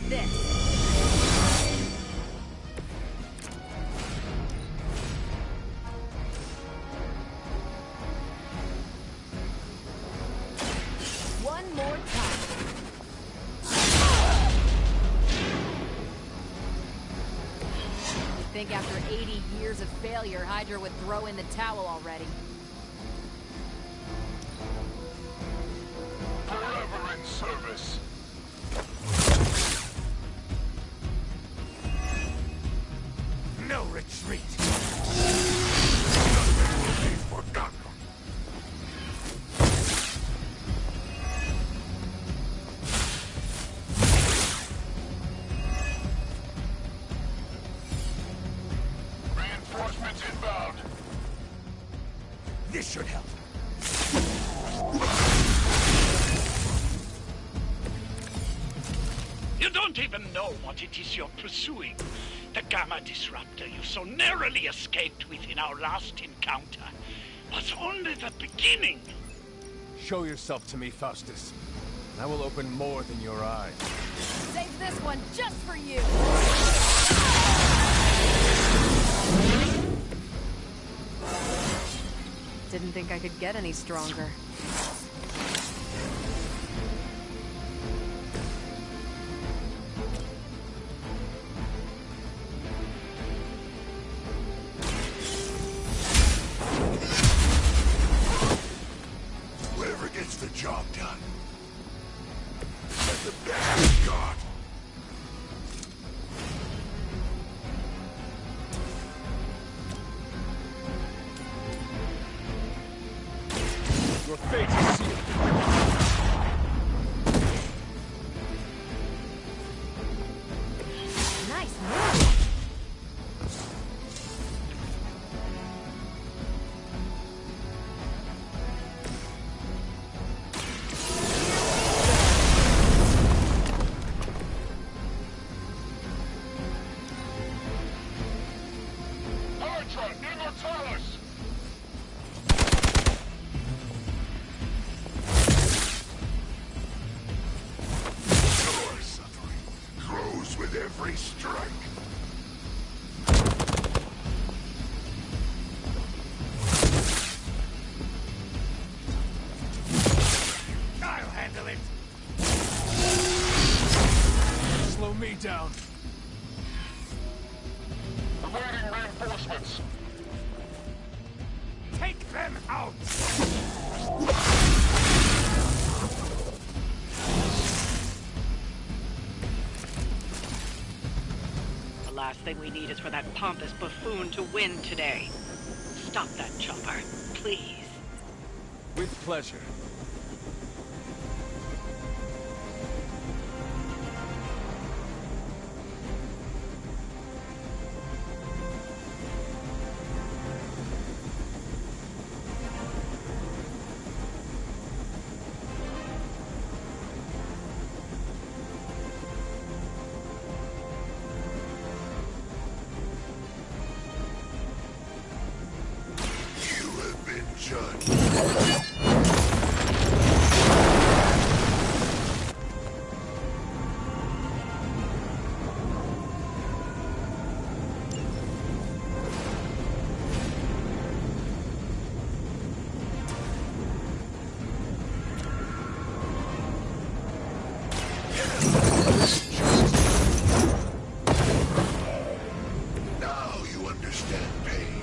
this. One more time. You'd think after 80 years of failure, Hydra would throw in the towel already. Forever in service. No retreat. Nothing will be forgotten. Reinforcements inbound. This should help. You don't even know what it is you're pursuing. The Gamma Disruptor you so narrowly escaped within our last encounter was only the beginning. Show yourself to me, Faustus. I will open more than your eyes. Save this one just for you. Didn't think I could get any stronger. Whoever gets the job done. Let the best be God. Your fate is sealed. Nice move. Hydra, Immortalis! Your suffering grows with every strike. I'll handle it. Slow me down. Awaiting reinforcements. Take them out! The last thing we need is for that pompous buffoon to win today. Stop that chopper, please. With pleasure. You have been judged. Now you understand pain.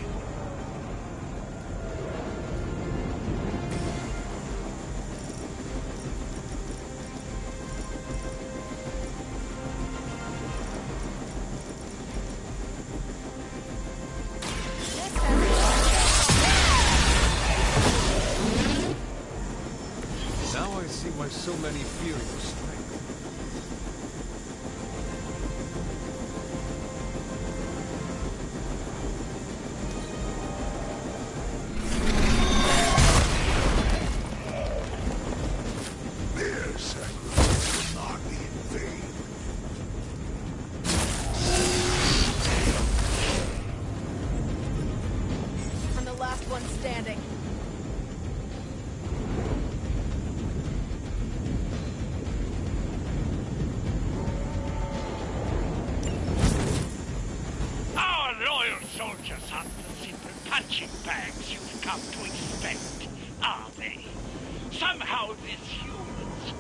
Now I see why so many fear your strength. Their sacrifice will not be in vain. I'm the last one standing. Somehow these humans,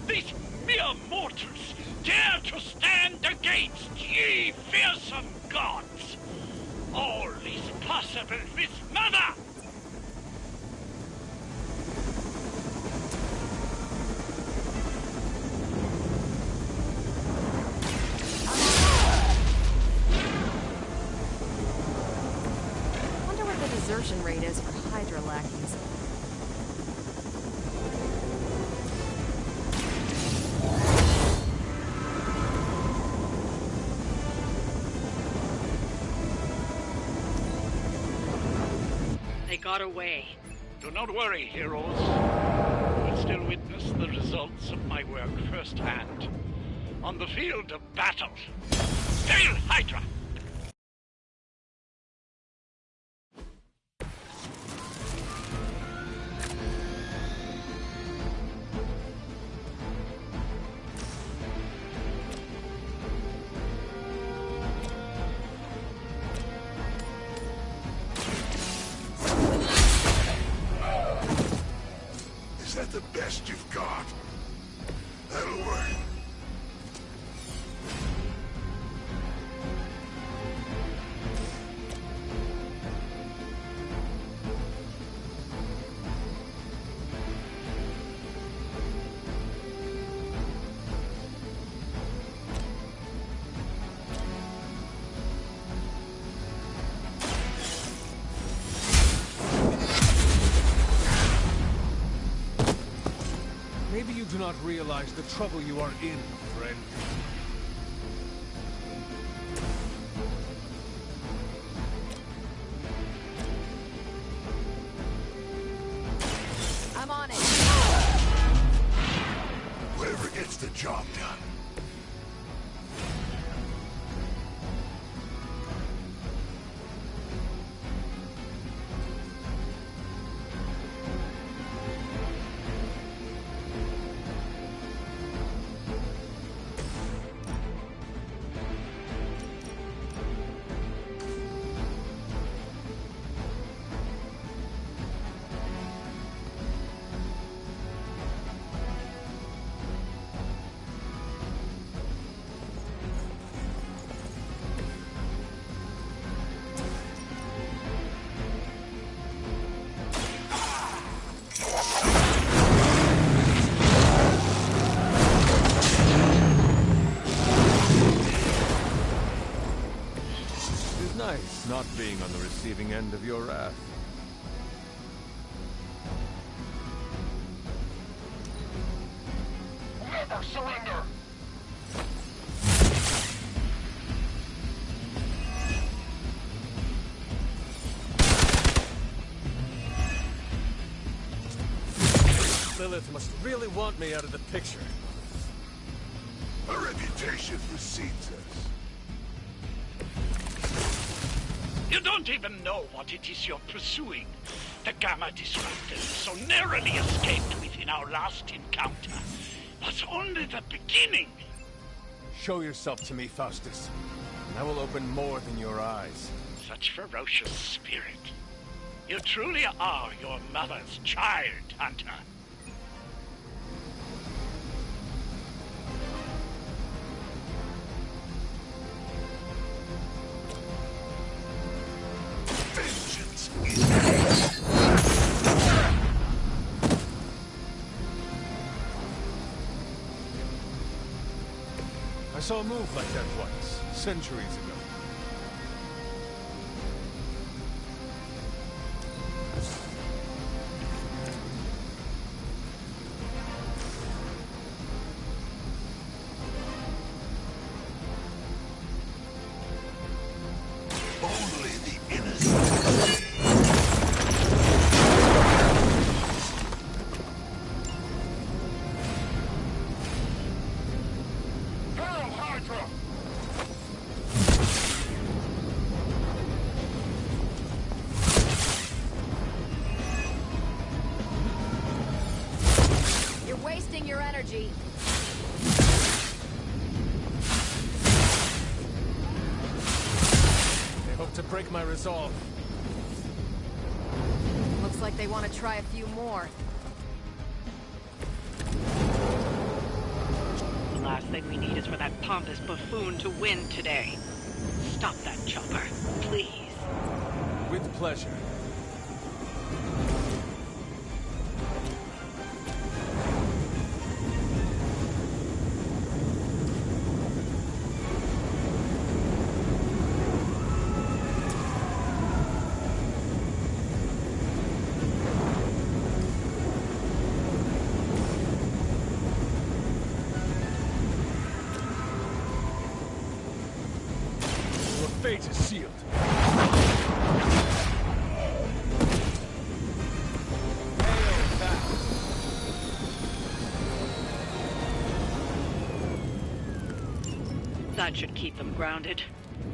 these mere mortals, dare to stand against ye fearsome gods. All is possible with Mother! Wonder what the desertion rate is for Hydra lackeys. They got away. Do not worry, heroes. You will still witness the results of my work firsthand. On the field of battle. Hail Hydra! Is that the best you've got? That'll work. Maybe you do not realize the trouble you are in, friend. I'm on it. Whoever gets the job done. Nice not being on the receiving end of your wrath. Never surrender! Lilith must really want me out of the picture. Our reputation precedes us. You don't even know what it is you're pursuing. The Gamma Disruptor so narrowly escaped within our last encounter was only the beginning. Show yourself to me, Faustus, and I will open more than your eyes. Such ferocious spirit. You truly are your mother's child, Hunter. Vengeance I saw a move like that once, centuries ago. only the innocent. Hail Hydra! You're wasting your energy. They hope to break my resolve. Looks like they want to try a few more. last thing we need is for that pompous buffoon to win today. Stop that chopper, please. With pleasure. Your fate is sealed. That should keep them grounded.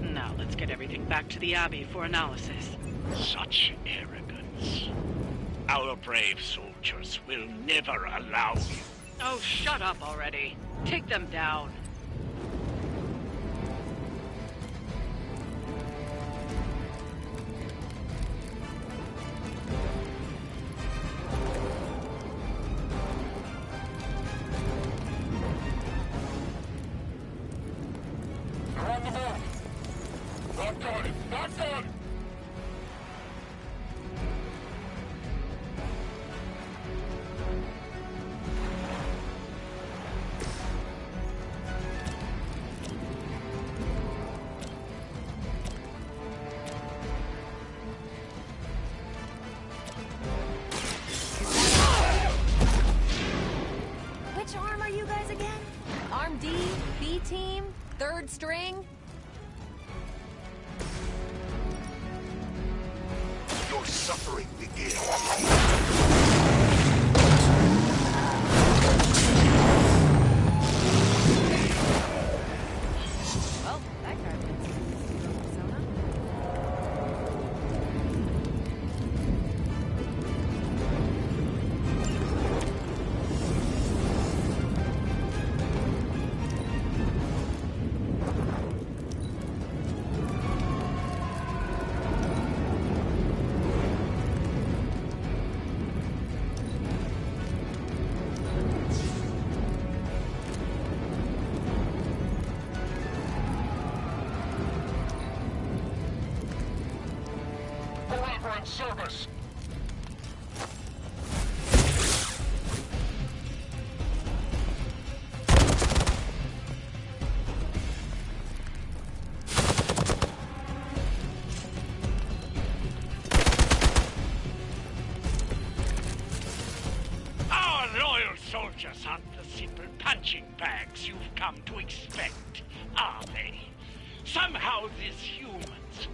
Now let's get everything back to the Abbey for analysis. Such arrogance. Our brave soldiers will never allow you. Oh, shut up already. Take them down. Around the boat! Not done! Not done! Which arm are you guys again? Arm D, B team, third string? Your suffering begins. Well, that guy fits your persona. Believer in service! Our loyal soldiers aren't the simple punching bags you've come to expect, are they? Somehow these humans,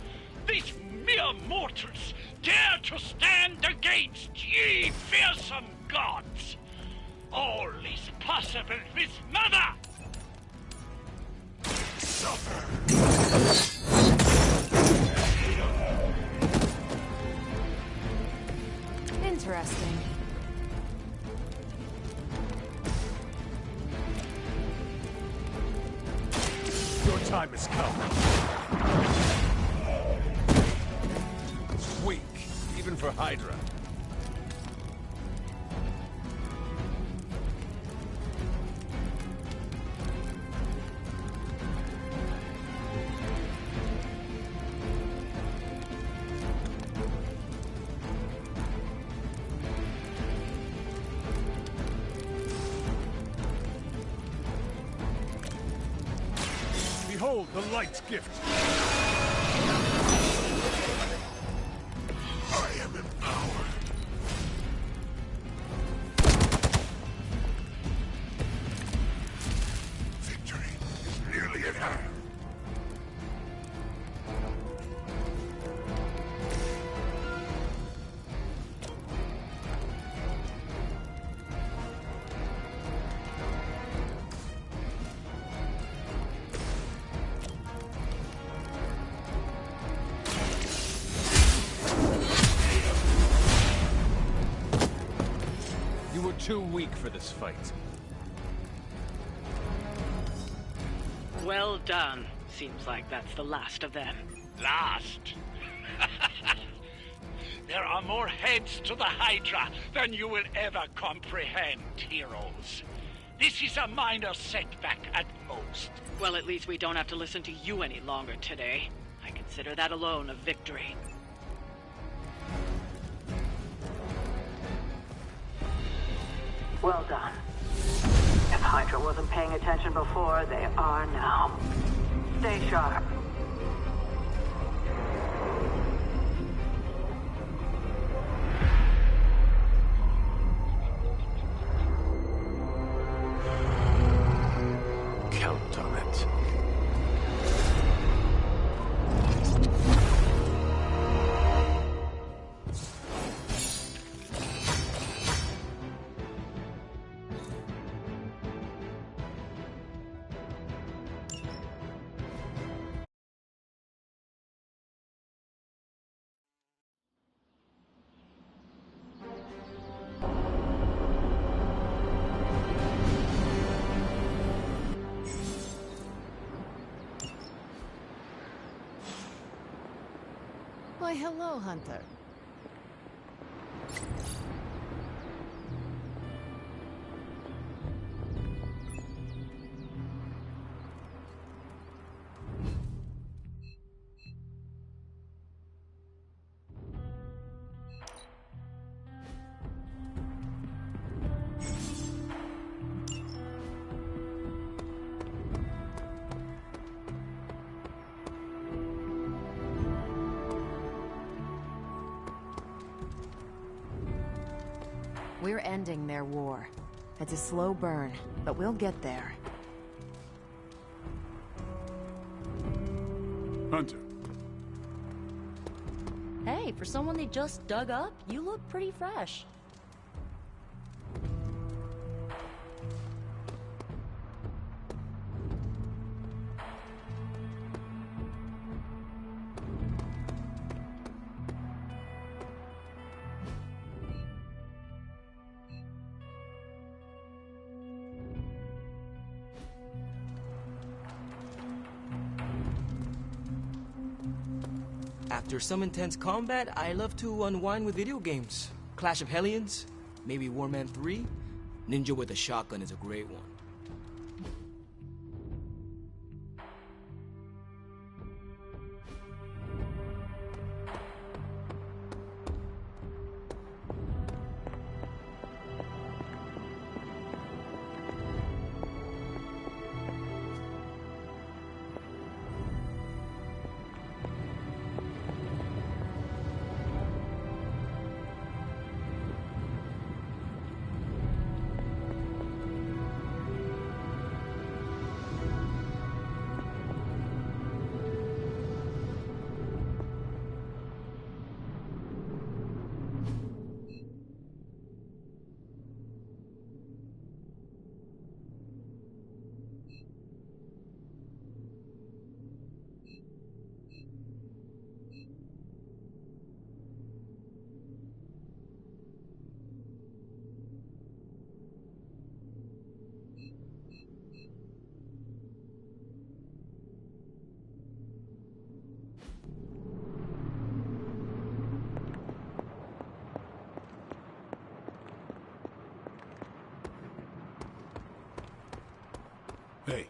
these mere mortals, dare to stand against ye fearsome gods. All is possible with Mother! Interesting. Your time has come. Weak, even for Hydra. Behold the light's gift. I am empowered. Victory is nearly at hand. You were too weak for this fight. Well done. Seems like that's the last of them. Last? There are more heads to the Hydra than you will ever comprehend, heroes. This is a minor setback at most. Well, at least we don't have to listen to you any longer today. I consider that alone a victory. Well done. If Hydra wasn't paying attention before, they are now. Stay sharp. Count on it. Why, hello, Hunter. We're ending their war. It's a slow burn, but we'll get there. Hunter. Hey, for someone they just dug up, you look pretty fresh. After some intense combat, I love to unwind with video games. Clash of Hellions, maybe Warman 3. Ninja with a shotgun is a great one. Hey.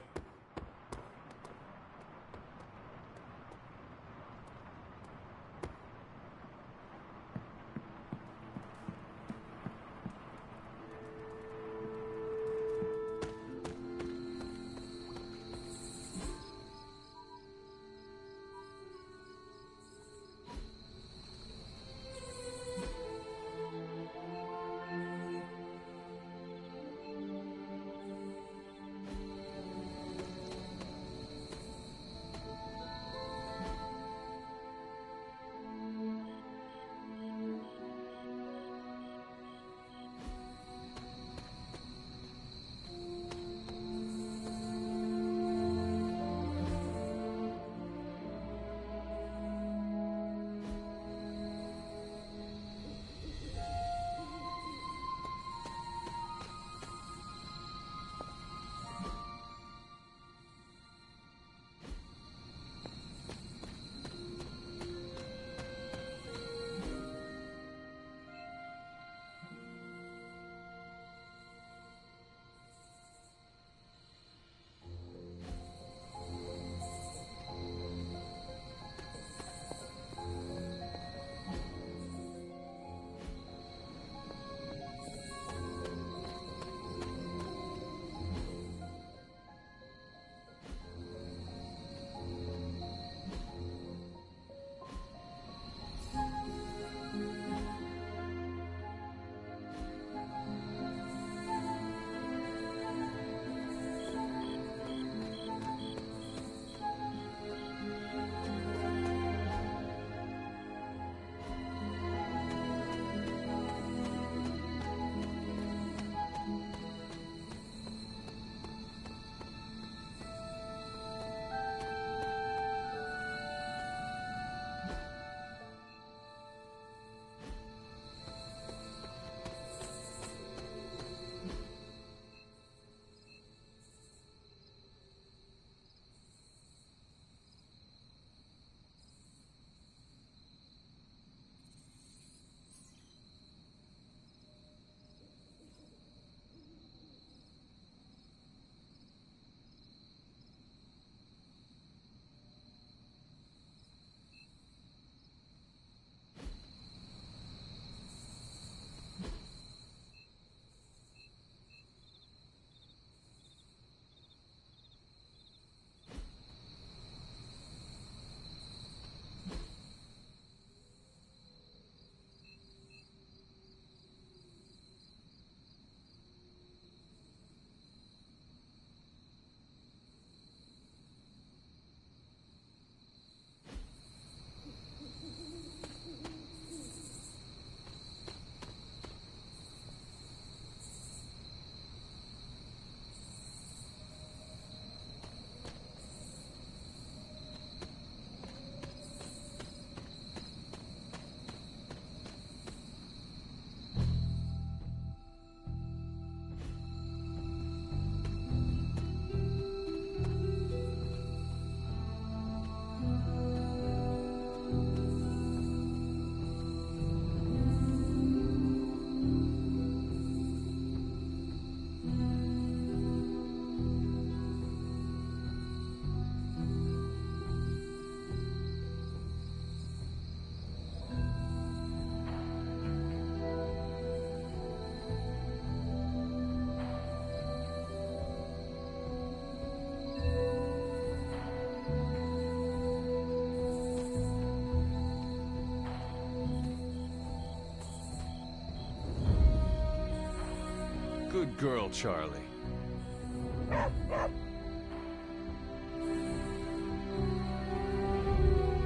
Good girl, Charlie.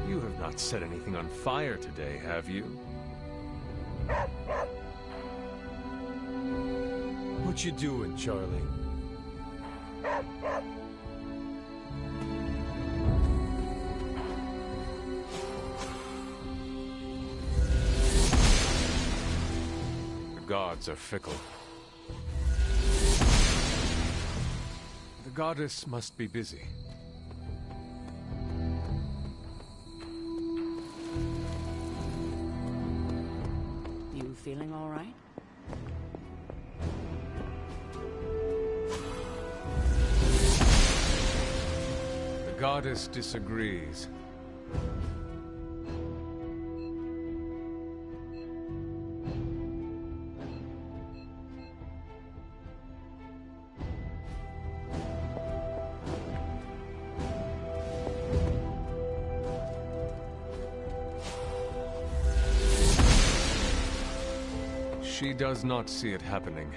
You have not set anything on fire today, have you? What you doing, Charlie? The gods are fickle. The goddess must be busy. You feeling all right? The goddess disagrees. She does not see it happening.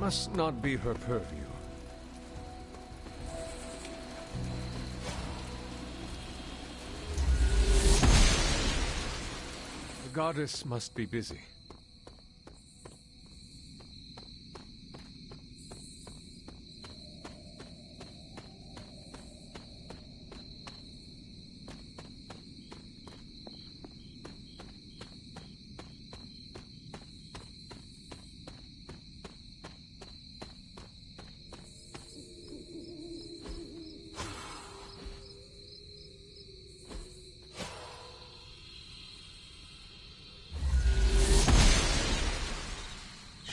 Must not be her purview. The goddess must be busy.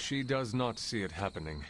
She does not see it happening.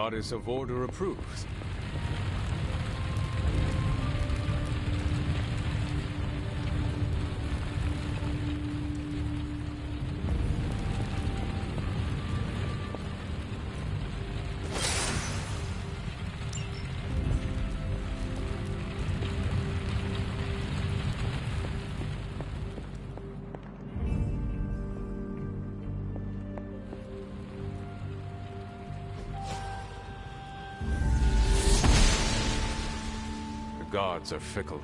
Goddess of Order approves. Gods are fickle.